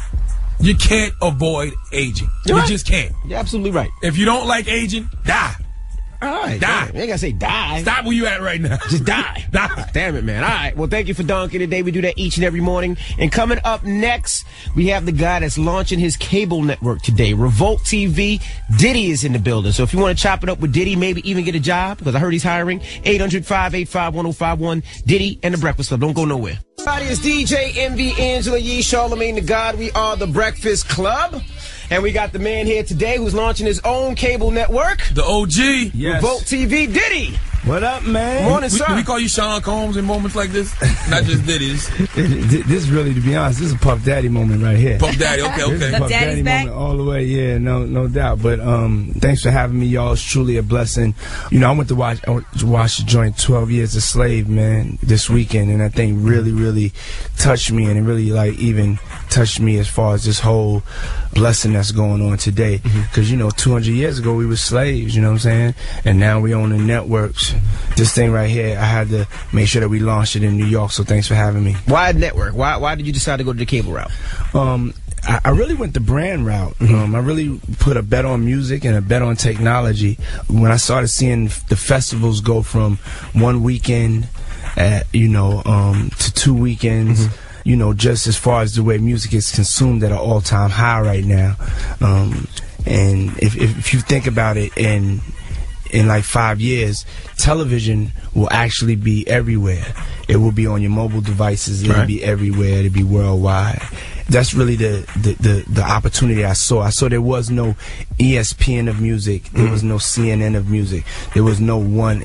You can't avoid aging. You just can't. You're absolutely right. If you don't like aging, die. All right. Die. You ain't gotta say die. Stop where you at right now. Just die. Die. Damn it, man. All right. Well, thank you for donking today. We do that each and every morning. And coming up next, we have the guy that's launching his cable network today, Revolt TV. Diddy is in the building. So if you want to chop it up with Diddy, maybe even get a job, because I heard he's hiring, 800-585-1051. Diddy and the Breakfast Club. Don't go nowhere. Hi, it's DJ Envy, Angela Yee, Charlamagne the God. We are the Breakfast Club. And we got the man here today who's launching his own cable network. The OG. Yes. Revolt TV. Diddy. What up, man? Morning, sir. Do we call you Sean Combs in moments like this? Not just Diddy's. This really, to be honest, this is a Puff Daddy moment right here. Puff Daddy, okay. This is a Puff Daddy back? moment all the way, yeah, no doubt. But thanks for having me, y'all. It's truly a blessing. You know, I went to watch the joint 12 Years a Slave, man, this weekend, and that thing really touched me, and it really, like, even touched me as far as this whole blessing that's going on today. Because, you know, 200 years ago, we were slaves, you know what I'm saying? And now we own the networks. This thing right here, I had to make sure that we launched it in New York, so thanks for having me. Why network? Why did you decide to go to the cable route? I really went the brand route. I really put a bet on music and a bet on technology. When I started seeing the festivals go from one weekend, to 2 weekends, you know, just as far as the way music is consumed at an all-time high right now. And if you think about it, in like 5 years, television will actually be everywhere. It will be on your mobile devices. It'll be everywhere. It'll be worldwide. That's really the opportunity I saw. I saw there was no ESPN of music. There was no CNN of music. There was no one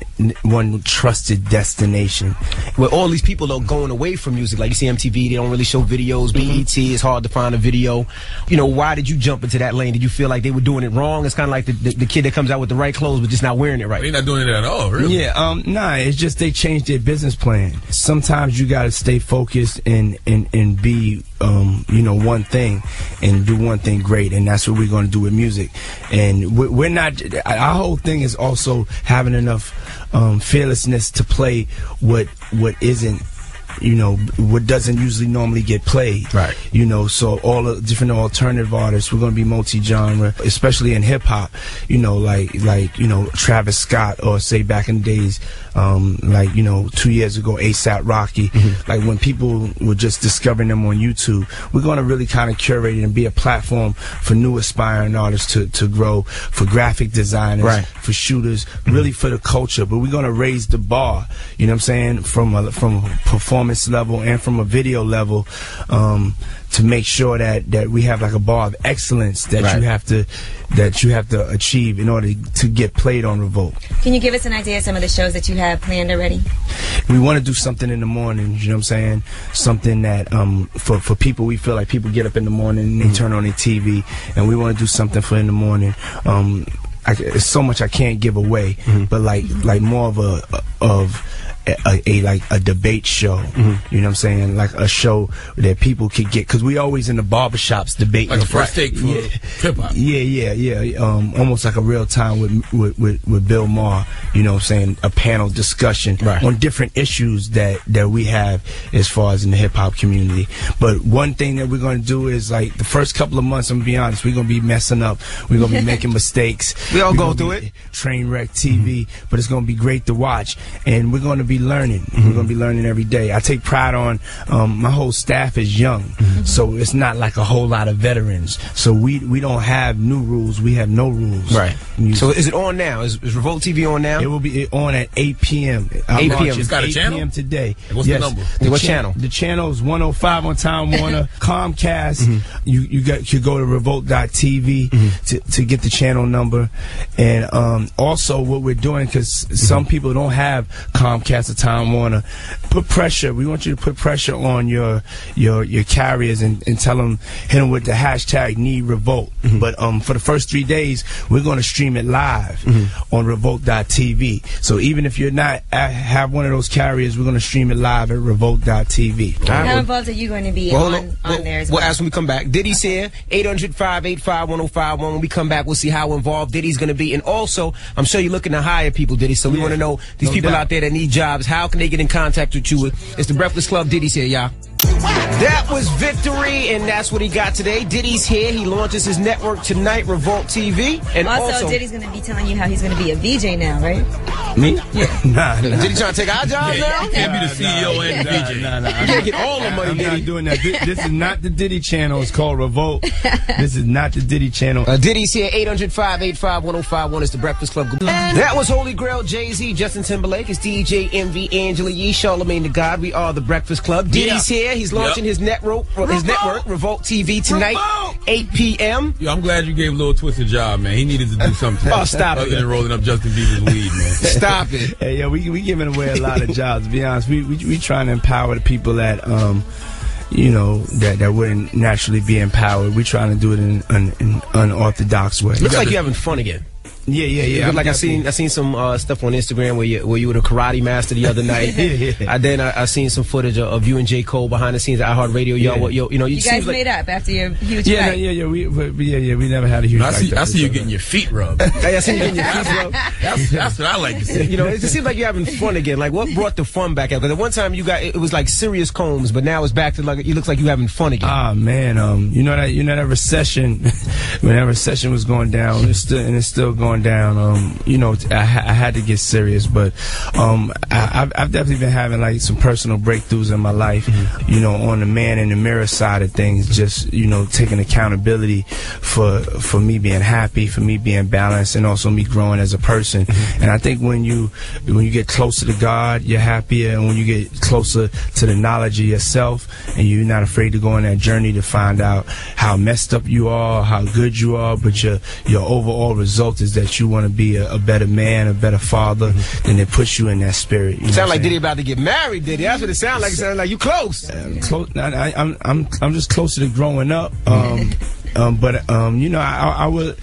trusted destination. Well, all these people though going away from music, like you see MTV, they don't really show videos. BET, it's hard to find a video. You know, why did you jump into that lane? Did you feel like they were doing it wrong? It's kind of like the kid that comes out with the right clothes but just not wearing it right. They're not doing it at all, really. Yeah, nah, it's just they changed their business plan. Sometimes you got to stay focused and be one thing and do one thing great, and that's what we're going to do with music. And we're not, our whole thing is also having enough fearlessness to play what isn't, what doesn't usually normally get played. Right. So all the different alternative artists, we're going to be multi-genre, especially in hip-hop, like Travis Scott, or say back in the days, 2 years ago, A$AP Rocky. Like when people were just discovering them on YouTube, we're going to really kind of curate it and be a platform for new aspiring artists to grow, for graphic designers, for shooters, really for the culture. But we're going to raise the bar, you know what I'm saying, from a performance level and from a video level, to make sure that we have like a bar of excellence that you have to achieve in order to get played on Revolt. Can you give us an idea of some of the shows that you have planned already? We want to do something in the morning, you know what I'm saying? Something that for people, we feel like people get up in the morning and they turn on their TV, and we want to do something for in the morning. it's so much I can't give away, but like more of a debate show. You know what I'm saying? Like a show that people could get, because we always in the barbershops debating. Like a first take for hip hop. Yeah. Almost like a real time with Bill Maher. You know what I'm saying? A panel discussion on different issues that we have as far as in the hip hop community. But one thing that we're gonna do is, like, the first couple of months, I'm gonna be honest, we're gonna be messing up. We're gonna be making mistakes. We all go through it. Train wreck TV, but it's gonna be great to watch, and we're gonna be learning. We're gonna be learning every day. I take pride on my whole staff is young, so it's not like a whole lot of veterans. So we don't have new rules. We have no rules. Right. So is it on now? Is Revolt TV on now? It will be on at 8 p.m. 8 p.m. It's got a 8 channel? p.m. today. What's the number? What channel? The channel is 105 on Time Warner. Comcast. You could go to revolt.tv to get the channel number. And also what we're doing, because some people don't have Comcast or Time Warner, put pressure. We want you to put pressure on your carriers and tell them, hit them with the hashtag #NeedRevolt. But for the first 3 days, we're going to stream it live on revolt.tv. So even if you're not have one of those carriers, we're going to stream it live at revolt.tv. How involved are you going to be on there as well? We'll ask when we come back. Diddy's here, 800-585-1051. When we come back, we'll see how involved Diddy's going to be. And also, I'm sure you're looking to hire people, Diddy, so we want to know, these people out there that need jobs, how can they get in contact with you? It's the Breakfast Club. Diddy's here, y'all. That was Victory, and that's what he got today. Diddy's here. He launches his network tonight, Revolt TV. And also Diddy's going to be telling you how he's going to be a VJ now, right? Me? Yeah. Nah. Diddy trying to take our job now? You can't be the CEO and the VJ. Nah. You can't get all the money, I'm Diddy. not doing that. This is not the Diddy channel. It's called Revolt. This is not the Diddy channel. Diddy's here, 800-585-1051. It's the Breakfast Club. That was Holy Grail, Jay-Z, Justin Timberlake. It's DJ Envy, Angela Yee, Charlamagne the God. We are the Breakfast Club. Diddy's here. He's launching his network, Revolt TV, tonight, 8 p.m. Yo, I'm glad you gave Lil Twist a job, man. He needed to do something. Oh, stop other it. than rolling up Justin Bieber's weed, man. Stop it. Hey, yo, we giving away a lot of jobs. To be honest, we trying to empower the people that that wouldn't naturally be empowered. We trying to do it in an unorthodox way. Looks like you're having fun again. Yeah. Like I seen some stuff on Instagram where you were the karate master the other night. I seen some footage of you and J. Cole behind the scenes at iHeartRadio. You guys made up after your huge fight. We never had a huge fight. I see you getting your feet rubbed. I see you getting your feet rubbed. That's what I like to see. It just seems like you're having fun again. Like, what brought the fun back out? Because at one time it was like serious Combs, but now it's back to like, it looks like you having fun again. Ah, man, that recession, when that recession was going down, it's still going down. I had to get serious, but I've definitely been having like some personal breakthroughs in my life. On the man in the mirror side of things, just taking accountability for me being happy, for me being balanced, and also me growing as a person. And I think when you get closer to God, you're happier, and when you get closer to the knowledge of yourself, and you're not afraid to go on that journey to find out how messed up you are, how good you are, but your overall result is that you want to be a better man, a better father, and it puts you in that spirit. Sound like Diddy about to get married, Diddy. That's what it sounds like. It sounds like you close. I'm just closer to growing up. I would.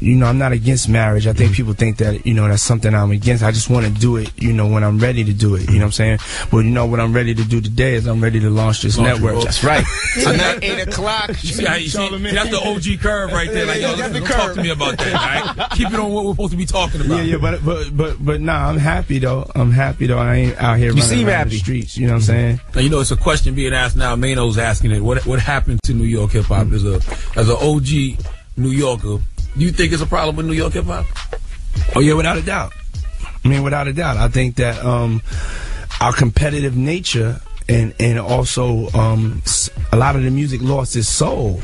I'm not against marriage. I think people think that, that's something I'm against. I just want to do it, when I'm ready to do it. You know what I'm saying? But what I'm ready to do today is I'm ready to launch this network. That's right. So now 8 o'clock. See, that's the OG curve right there. Like, yo, don't talk to me about that, all right? Keep it on what we're supposed to be talking about. Yeah, but nah, I'm happy though. I ain't out here running around the streets. You know what I'm saying? Now, it's a question being asked now. Mano's asking it. What happened to New York hip hop as an OG New Yorker? Do you think it's a problem with New York hip hop? Oh yeah, without a doubt. Without a doubt. I think that our competitive nature and also a lot of the music lost its soul.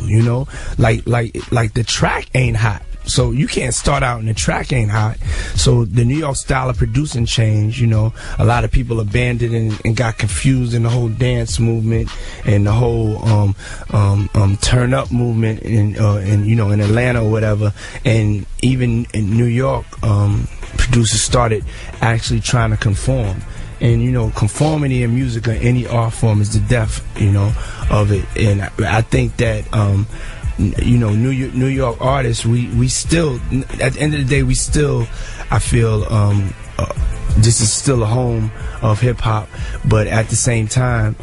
Like the track ain't hot. So you can't start out and the track ain't hot. So the New York style of producing changed. A lot of people abandoned and got confused in the whole dance movement and the whole turn up movement in Atlanta or whatever. And even in New York, producers started actually trying to conform. And conformity in music or any art form is the death of it. And I think that New York artists, we still, at the end of the day, we still, I feel, this is still a home of hip hop, but at the same time,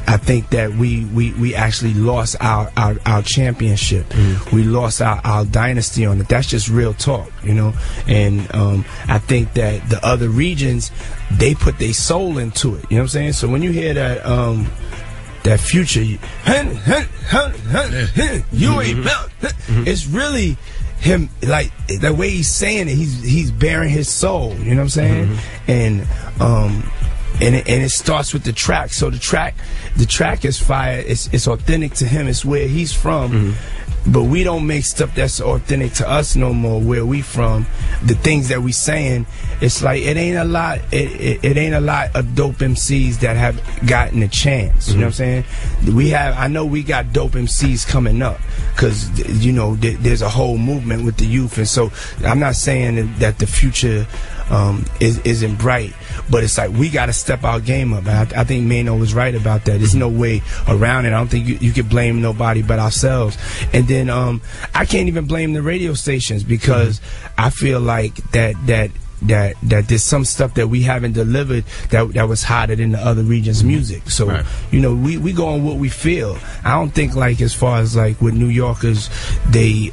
I think that we actually lost our championship. We lost our dynasty on it. That's just real talk, and I think that the other regions, they put their soul into it. You know what I'm saying? So when you hear that Future, you ain't melt. It's really him, like the way he's saying it. He's bearing his soul. You know what I'm saying? And it starts with the track. So the track is fire. It's authentic to him. It's where he's from. But we don't make stuff that's authentic to us no more. Where we from, the things that we saying, it's like it ain't a lot. It ain't a lot of dope MCs that have gotten a chance. You know what I'm saying? I know we got dope MCs coming up, because there's a whole movement with the youth, and so I'm not saying that the future isn't bright, but it's like we got to step our game up. And I think Mano was right about that. There's no way around it. I don't think you can blame nobody but ourselves. And then I can't even blame the radio stations, because I feel like that there's some stuff that we haven't delivered that was hotter than the other regions' music. So we go on what we feel. I don't think, like, as far as like with New Yorkers, they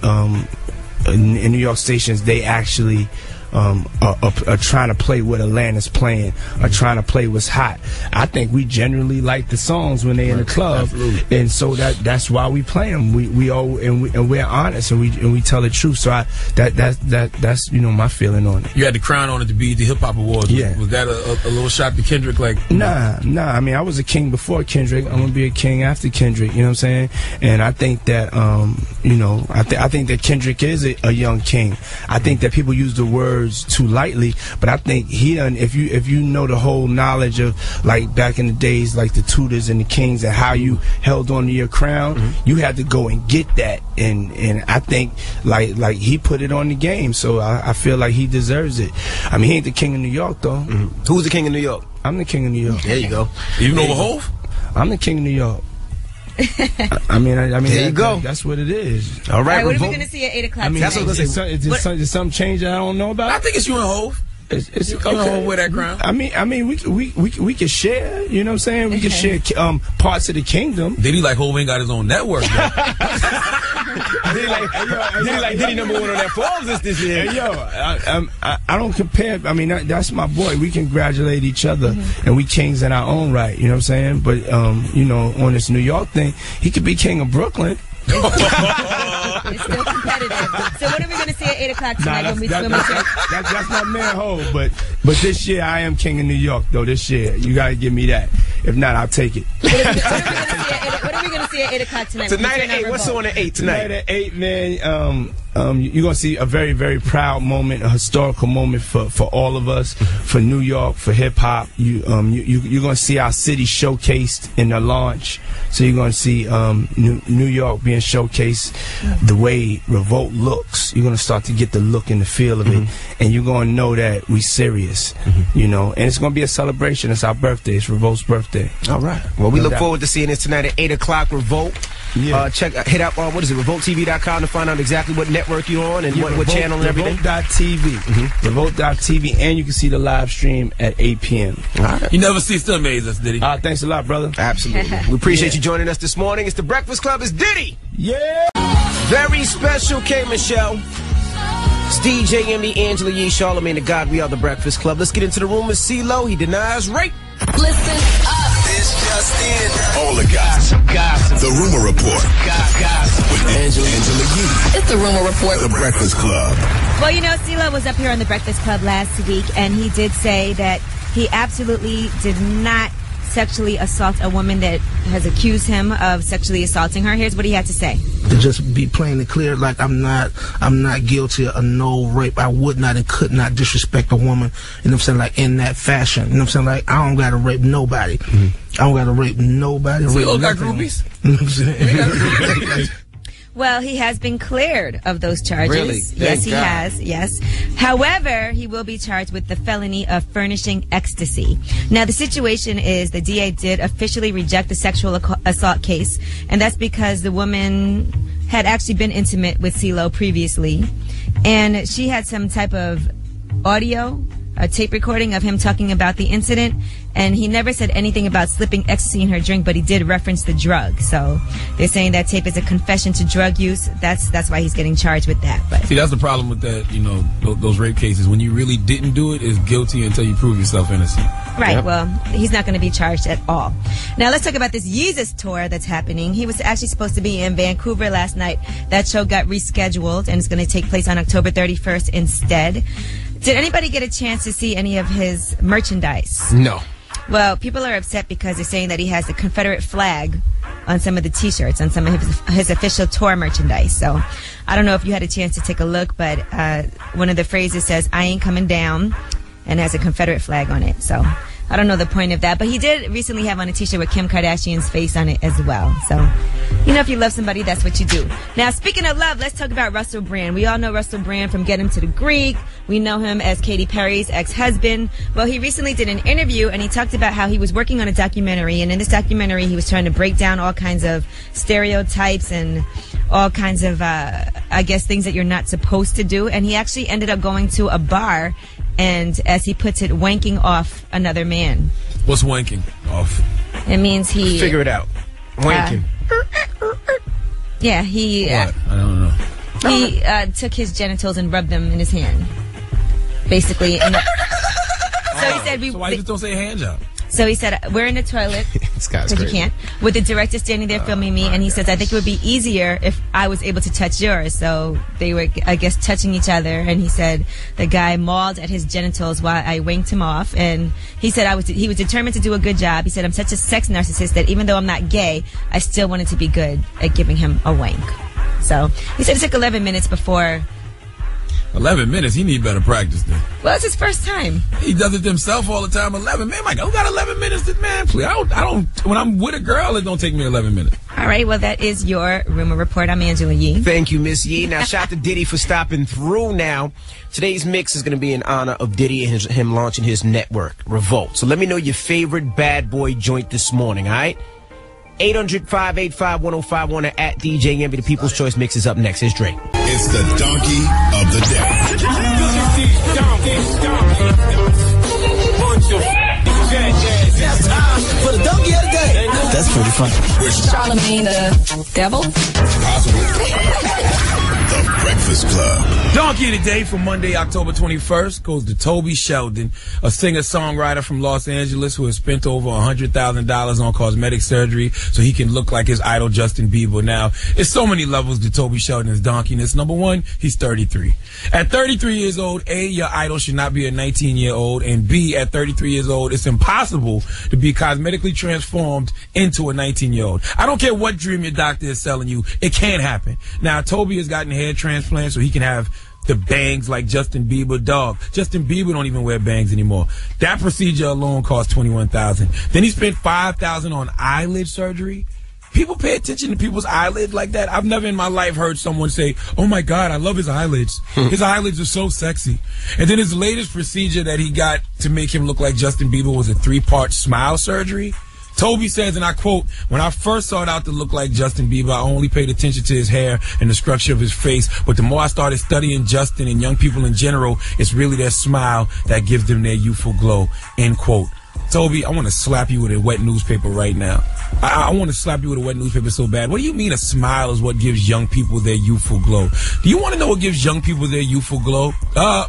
in New York stations, they actually are trying to play what Atlanta's playing, are trying to play what's hot. I think we generally like the songs when they're in the club, and so that's why we play them. We're honest, and we tell the truth. So that's my feeling on it. You had the crown on it to be the Hip Hop Awards. Yeah, was that a little shot to Kendrick? Like, nah. I mean, I was a king before Kendrick. I'm gonna be a king after Kendrick. You know what I'm saying? And I think that I think that Kendrick is a young king. I think that people use the word too lightly, but I think he done. If you know the whole knowledge of, like, back in the days, like the Tudors and the Kings, and how you held on to your crown, you had to go and get that, and I think like he put it on the game, so I feel like he deserves it. I mean, he ain't the king of New York though. Who's the king of New York? I'm the king of New York. There you go. Even over Hov? I'm the king of New York. I mean, there you go. That's what it is. All right, what are we going to see at 8 o'clock? I mean, that's what I was going to say. Did something change that I don't know about? I think it's you and Hov. It's okay. Home with that crown. I mean, we can share. You know what I'm saying? We can share parts of the kingdom. Did he like Hov ain't got his own network? Did he like Diddy #1 on that Forbes list this year? I don't compare. I mean, that's my boy. We congratulate each other, and we kings in our own right. You know what I'm saying? But on this New York thing, he could be king of Brooklyn. It's still competitive. So what are we going to see at 8 o'clock tonight when we swim? That's my man Ho. But this year I am king of New York, though. This year you got to give me that. If not, I'll take it. What are we going to see at 8 o'clock tonight? Tonight at 8. What's on at 8 tonight? Tonight at 8, man. You're going to see a very, very proud moment, a historical moment for all of us, for New York, for hip hop. You're going to see our city showcased in the launch. So you're going to see New York being showcased the way Revolt looks. You're going to start to get the look and the feel of it, and you're going to know that we serious, and it's going to be a celebration. It's our birthday. It's Revolt's birthday. All right. Well, we look forward to seeing this tonight at 8 o'clock, Revolt. Yeah. Hit up on, what is it, RevoltTV.com to find out exactly what network you're on and what channel and everything. Revolt.tv. Revolt.tv, and you can see the live stream at 8 p.m. All right. You never cease to amaze us, Diddy. Thanks a lot, brother. Absolutely. We appreciate you joining us this morning. It's The Breakfast Club. It's Diddy. Yeah. Very special K. Michelle. It's DJ Envy, Angela Yee, Charlamagne the God. We are The Breakfast Club. Let's get into the room with CeeLo. He denies rape. Listen up. This just in. All the gossip. The Rumor Report. Gossip. With Angela Yee. It's The Rumor Report. The Breakfast Club. Well, CeeLo was up here on The Breakfast Club last week, and he did say that he absolutely did not sexually assault a woman that has accused him of sexually assaulting her. Here's what he had to say. To just be plain and clear, like I'm not guilty of no rape. I would not and could not disrespect a woman, you know what I'm saying, like in that fashion. You know what I'm saying? Like I don't gotta rape nobody. I don't gotta rape nobody. So you got groupies? You know what I'm saying? Well, he has been cleared of those charges. Really? Yes, he has. Yes. However, he will be charged with the felony of furnishing ecstasy. Now, the situation is the DA did officially reject the sexual assault case, and that's because the woman had actually been intimate with CeeLo previously, and she had some type of audio, a tape recording of him talking about the incident, and he never said anything about slipping ecstasy in her drink, but he did reference the drug. So they're saying that tape is a confession to drug use. That's why he's getting charged with that. But see, that's the problem with that, those rape cases. When you really didn't do it, is guilty until you prove yourself innocent. Right. Yep. Well, he's not going to be charged at all. Now let's talk about this Yeezus tour that's happening. He was actually supposed to be in Vancouver last night. That show got rescheduled, and it's going to take place on October 31st instead. Did anybody get a chance to see any of his merchandise? No. Well, people are upset because they're saying that he has the Confederate flag on some of the T-shirts, on some of his official tour merchandise. So I don't know if you had a chance to take a look, but one of the phrases says, "I ain't coming down," and has a Confederate flag on it. So I don't know the point of that. But he did recently have on a T-shirt with Kim Kardashian's face on it as well. So, if you love somebody, that's what you do. Now, speaking of love, let's talk about Russell Brand. We all know Russell Brand from Get Him to the Greek. We know him as Katy Perry's ex-husband. Well, he recently did an interview, and he talked about how he was working on a documentary. And in this documentary, he was trying to break down all kinds of stereotypes and all kinds of, things that you're not supposed to do. And he actually ended up going to a bar and, as he puts it, wanking off another man. What's wanking off? It means he... Figure it out. Wanking. Yeah, he... What? I don't know. He took his genitals and rubbed them in his hand, basically. And so he said... So why you just don't say hand job? So he said, we're in the toilet, because you can't, with the director standing there filming me, and he says, I think it would be easier if I was able to touch yours. So they were, I guess, touching each other, and he said the guy mauled at his genitals while I wanked him off, and he said he was determined to do a good job. He said, I'm such a sex narcissist that even though I'm not gay, I still wanted to be good at giving him a wank. So he said it took 11 minutes before... 11 minutes? He need better practice then. Well, it's his first time. He does it himself all the time. 11 minutes? My God, who got 11 minutes? Man, please. I don't, when I'm with a girl, it don't take me 11 minutes. All right, well, that is your Rumor Report. I'm Angela Yee. Thank you, Miss Yee. Now, shout out to Diddy for stopping through now. Today's mix is going to be in honor of Diddy and him launching his network, Revolt. So let me know your favorite bad boy joint this morning, all right? 800-585-1051 or at DJ Envy. The People's Choice Mix is up next. Here's Drake. It's the donkey of the day. It's time for the donkey of the day. That's pretty funny. Charlamagne the devil? Possible. The Breakfast Club. Donkey of the Day for Monday, October 21st goes to Toby Sheldon, a singer-songwriter from Los Angeles who has spent over $100,000 on cosmetic surgery so he can look like his idol Justin Bieber. Now, there's so many levels to Toby Sheldon's donkeyness. Number one, he's 33. At 33 years old, A, your idol should not be a 19-year-old, and B, at 33 years old, it's impossible to be cosmetically transformed into a 19-year-old. I don't care what dream your doctor is selling you, it can't happen. Now, Toby has gotten hair transplant so he can have the bangs like Justin Bieber. Dog, Justin Bieber don't even wear bangs anymore. That procedure alone cost $21,000. Then he spent $5,000 on eyelid surgery. People pay attention to people's eyelids like that. I've never in my life heard someone say, oh my God, I love his eyelids. His eyelids are so sexy. And then his latest procedure that he got to make him look like Justin Bieber was a 3-part smile surgery. Toby says, and I quote, when I first sought out to look like Justin Bieber, I only paid attention to his hair and the structure of his face. But the more I started studying Justin and young people in general, it's really their smile that gives them their youthful glow, end quote. Toby, I want to slap you with a wet newspaper right now. I want to slap you with a wet newspaper so bad. What do you mean a smile is what gives young people their youthful glow? Do you want to know what gives young people their youthful glow?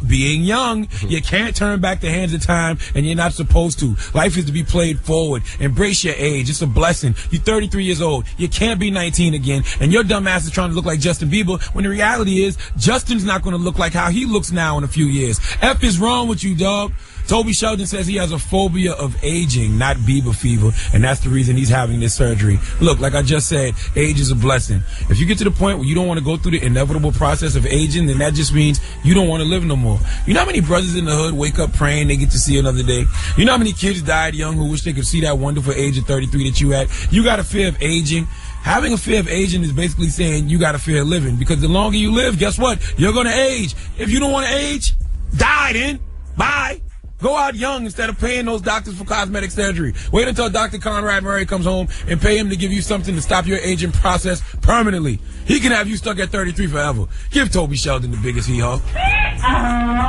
Being young. You can't turn back the hands of time, and you're not supposed to. Life is to be played forward. Embrace your age. It's a blessing. You're 33 years old. You can't be 19 again, and your dumb ass is trying to look like Justin Bieber, when the reality is Justin's not going to look like how he looks now in a few years. F is wrong with you, dog. Toby Sheldon says he has a phobia of aging, not Bieber fever, and that's the reason he's having this surgery. Look, like I just said, age is a blessing. If you get to the point where you don't want to go through the inevitable process of aging, then that just means you don't want to live no more. You know how many brothers in the hood wake up praying they get to see another day? You know how many kids died young who wish they could see that wonderful age of 33 that you had? You got a fear of aging. Having a fear of aging is basically saying you got a fear of living, because the longer you live, guess what? You're going to age. If you don't want to age, die then. Bye. Go out young instead of paying those doctors for cosmetic surgery. Wait until Dr. Conrad Murray comes home and pay him to give you something to stop your aging process permanently. He can have you stuck at 33 forever. Give Toby Sheldon the biggest hee-haw.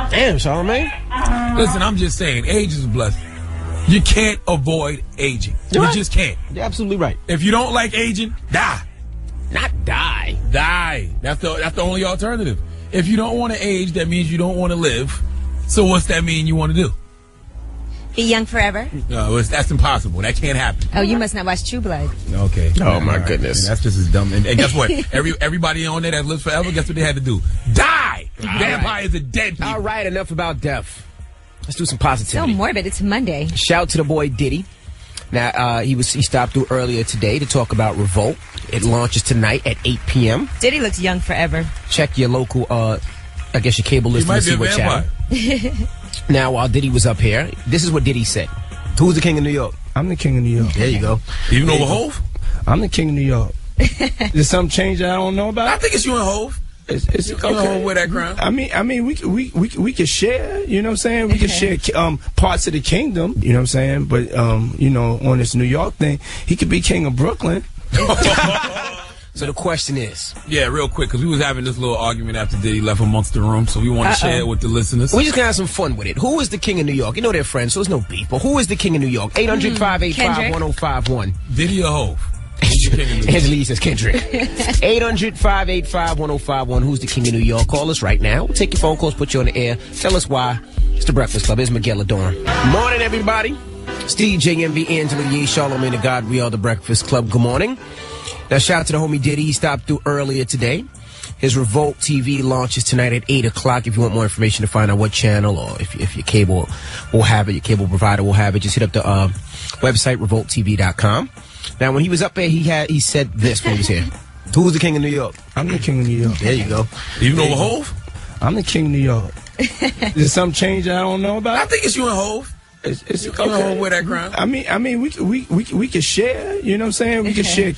Damn, Charlamagne. Listen, I'm just saying, age is a blessing. You can't avoid aging. You just can't. You're absolutely right. If you don't like aging, die. Not die. Die. That's the only alternative. If you don't want to age, that means you don't want to live. So what's that mean you want to do? Be young forever? No, that's impossible. That can't happen. Oh, you must not watch True Blood. Okay. Oh, my goodness. And that's just as dumb. And guess what? Everybody on there that lives forever, guess what they had to do? Die! Vampires are dead people. All right, enough about death. Let's do some positivity. So morbid. It's Monday. Shout to the boy Diddy. Now, he stopped through earlier today to talk about Revolt. It launches tonight at 8 p.m. Diddy looks young forever. Check your local, I guess your cable list to see what channel. Now, while Diddy was up here, this is what Diddy said. Who's the king of New York? I'm the king of New York. There you go. Even over Hov? I'm the king of New York. There's some change I don't know about? I think it's you and Hov. It's you come home with that crown. I mean, we could share. You know what I'm saying? We could share parts of the kingdom. You know what I'm saying? But you know, on this New York thing, he could be king of Brooklyn. So the question is, yeah, real quick, because we was having this little argument after Diddy left amongst the room, so we want to share it with the listeners. We just gonna have some fun with it. Who is the king of New York? You know they're friends, so there's no beef. But who is the king of New York? 800-585-1051. Diddy or Hov? Angela says Kendrick. 800-585-1051. Who's the king of New York? Call us right now. Take your phone calls, put you on the air. Tell us why. It's the Breakfast Club. It's Miguel Adorn. Morning, everybody. Steve J, MV, Angela Yee, Charlamagne the God. We are the Breakfast Club. Good morning. Now, shout out to the homie Diddy. He stopped through earlier today. His Revolt TV launches tonight at 8 o'clock. If you want more information to find out what channel, or if your cable will have it, your cable provider will have it, just hit up the website, revolttv.com. Now, when he was up there, he said this when he was here. Who's the king of New York? I'm the king of New York. There you go. Even over Hov? I'm the king of New York. There's some change I don't know about? I think it's you and Hov. It's you come home with that crown. I mean, we could share. You know what I'm saying? We could share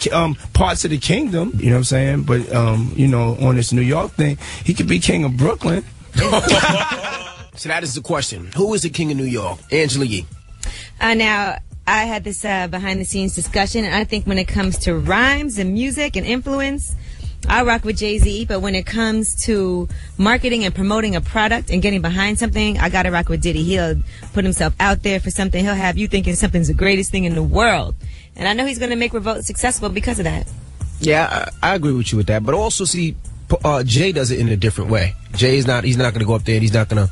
parts of the kingdom. You know what I'm saying? But you know, on this New York thing, he could be king of Brooklyn. So that is the question. Who is the king of New York? Angela Yee. Now, I had this behind-the-scenes discussion, and I think when it comes to rhymes and music and influence, I rock with Jay-Z, but when it comes to marketing and promoting a product and getting behind something, I gotta rock with Diddy. He'll put himself out there for something. He'll have you thinking something's the greatest thing in the world. And I know he's gonna make Revolt successful because of that. Yeah, I agree with you with that. But also, see, Jay does it in a different way. He's not gonna go up there and he's not gonna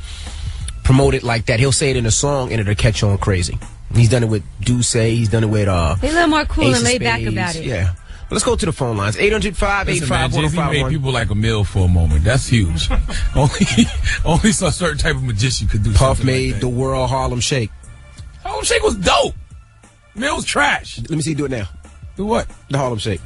promote it like that. He'll say it in a song and it'll catch on crazy. He's done it with Duce. He's done it with he's a little more cool and laid back about it. Yeah. Let's go to the phone lines. 800-585-1051. Jay-Z made people like a meal for a moment. That's huge. only some certain type of magician could do Puff something made like the world Harlem Shake. Harlem Shake was dope. Meal was trash. Let me see you do it now. Do what? The Harlem Shake.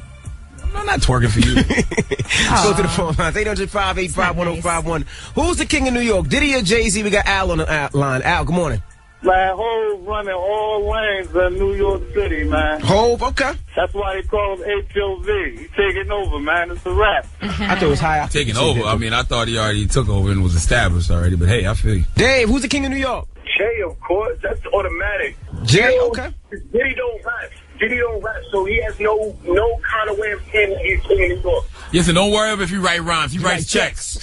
I'm not twerking for you. Let's go to the phone lines. 800-585-1051. Who's the king of New York? Diddy or Jay-Z? We got Al on the line. Al, good morning. Man, Hov running all lanes in New York City, man. Hov, okay. That's why they call him HOV. He's taking over, man. It's a wrap. I thought it was high. Taking over? I mean, I thought he already took over and was established already, but hey, I feel you. Dave, who's the king of New York? Jay, of course. That's automatic. Jay, okay. Diddy don't rap, so he has no kind of way of saying he's king of New York. Yes, and don't worry if he writes rhymes. He writes checks.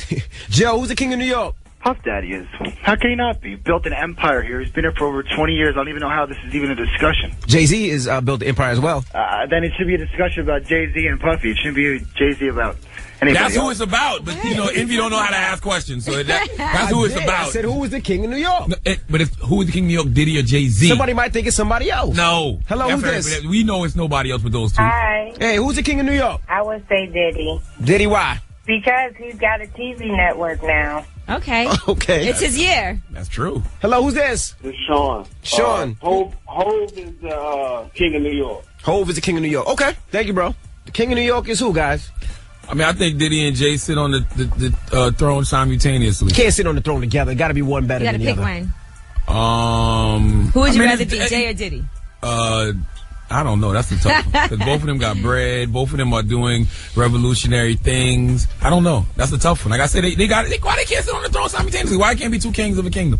Joe, who's the king of New York? Puff Daddy is. How can he not be? Built an empire here. He's been here for over 20 years. I don't even know how this is even a discussion. Jay-Z is built the empire as well. Then it should be a discussion about Jay-Z and Puffy. It shouldn't be Jay-Z about anybody That's else. who it's about. But, you know, Envy don't know how to ask questions. So that's who it's about. I said, who was the king of New York? No, but who is the king of New York, Diddy or Jay-Z? Somebody might think it's somebody else. No. Hello, who's this? We know it's nobody else but those two. Hi. Hey, who's the king of New York? I would say Diddy. Diddy, why? Because he's got a TV network now. Okay. Okay. It's his year. That's true. Hello, who's this? It's Sean. Sean. Hove is the king of New York. Hove is the king of New York. Okay. Thank you, bro. The king of New York is who, guys? I mean, I think Diddy and Jay sit on the throne simultaneously. Can't sit on the throne together. Got to be one better than the other. You gotta pick one. Who would you rather be, Jay or Diddy? I don't know. That's the tough one. Because both of them got bread. Both of them are doing revolutionary things. I don't know. That's the tough one. Like I said, why they can't sit on the throne simultaneously? Why can't be two kings of a kingdom?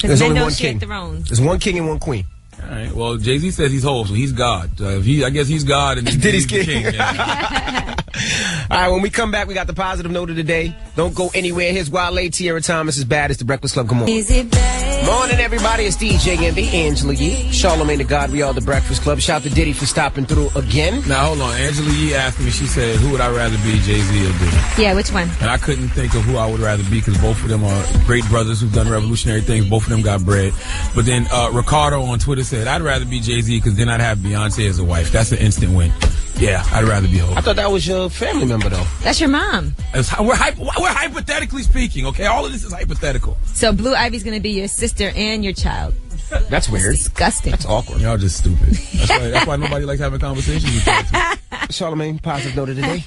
There's only one king. There's one king and one queen. All right. Well, Jay-Z says he's whole, so he's God. I guess he's God and Diddy's king. Yeah. All right, when we come back, we got the positive note of the day. Don't go anywhere. Here's Wale, Tierra Thomas is bad. It's the Breakfast Club. Come on. Morning, everybody. It's DJ Envy, Angela Yee, Charlamagne the God. We are the Breakfast Club. Shout to Diddy for stopping through again. Now, hold on. Angela Yee asked me, she said, who would I rather be, Jay-Z or Diddy? Yeah, which one? And I couldn't think of who I would rather be because both of them are great brothers who've done revolutionary things. Both of them got bread. But then Ricardo on Twitter said, I'd rather be Jay-Z because then I'd have Beyonce as a wife. That's an instant win. Yeah, I'd rather be Hov. I thought that was your family member, though. That's your mom. We're hypothetically speaking, okay? All of this is hypothetical. So Blue Ivy's going to be your sister and your child. That's weird. Disgusting. That's awkward. Y'all just stupid. That's why nobody likes having conversations with you. Charlamagne, positive note of the day.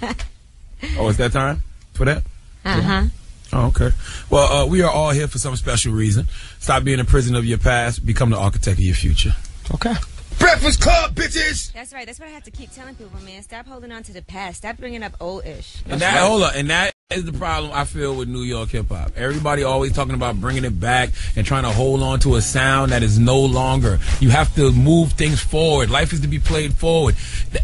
Oh, it's that time for that? Uh-huh. Oh, okay. Well, we are all here for some special reason. Stop being a prisoner of your past. Become the architect of your future. Okay. Breakfast Club, bitches! That's right. That's what I have to keep telling people, man. Stop holding on to the past. Stop bringing up old-ish. And that is the problem I feel with New York hip-hop. Everybody always talking about bringing it back and trying to hold on to a sound that is no longer. You have to move things forward. Life is to be played forward.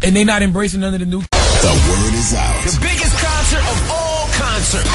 And they're not embracing none of the new. The word is out. The biggest concert of all concerts.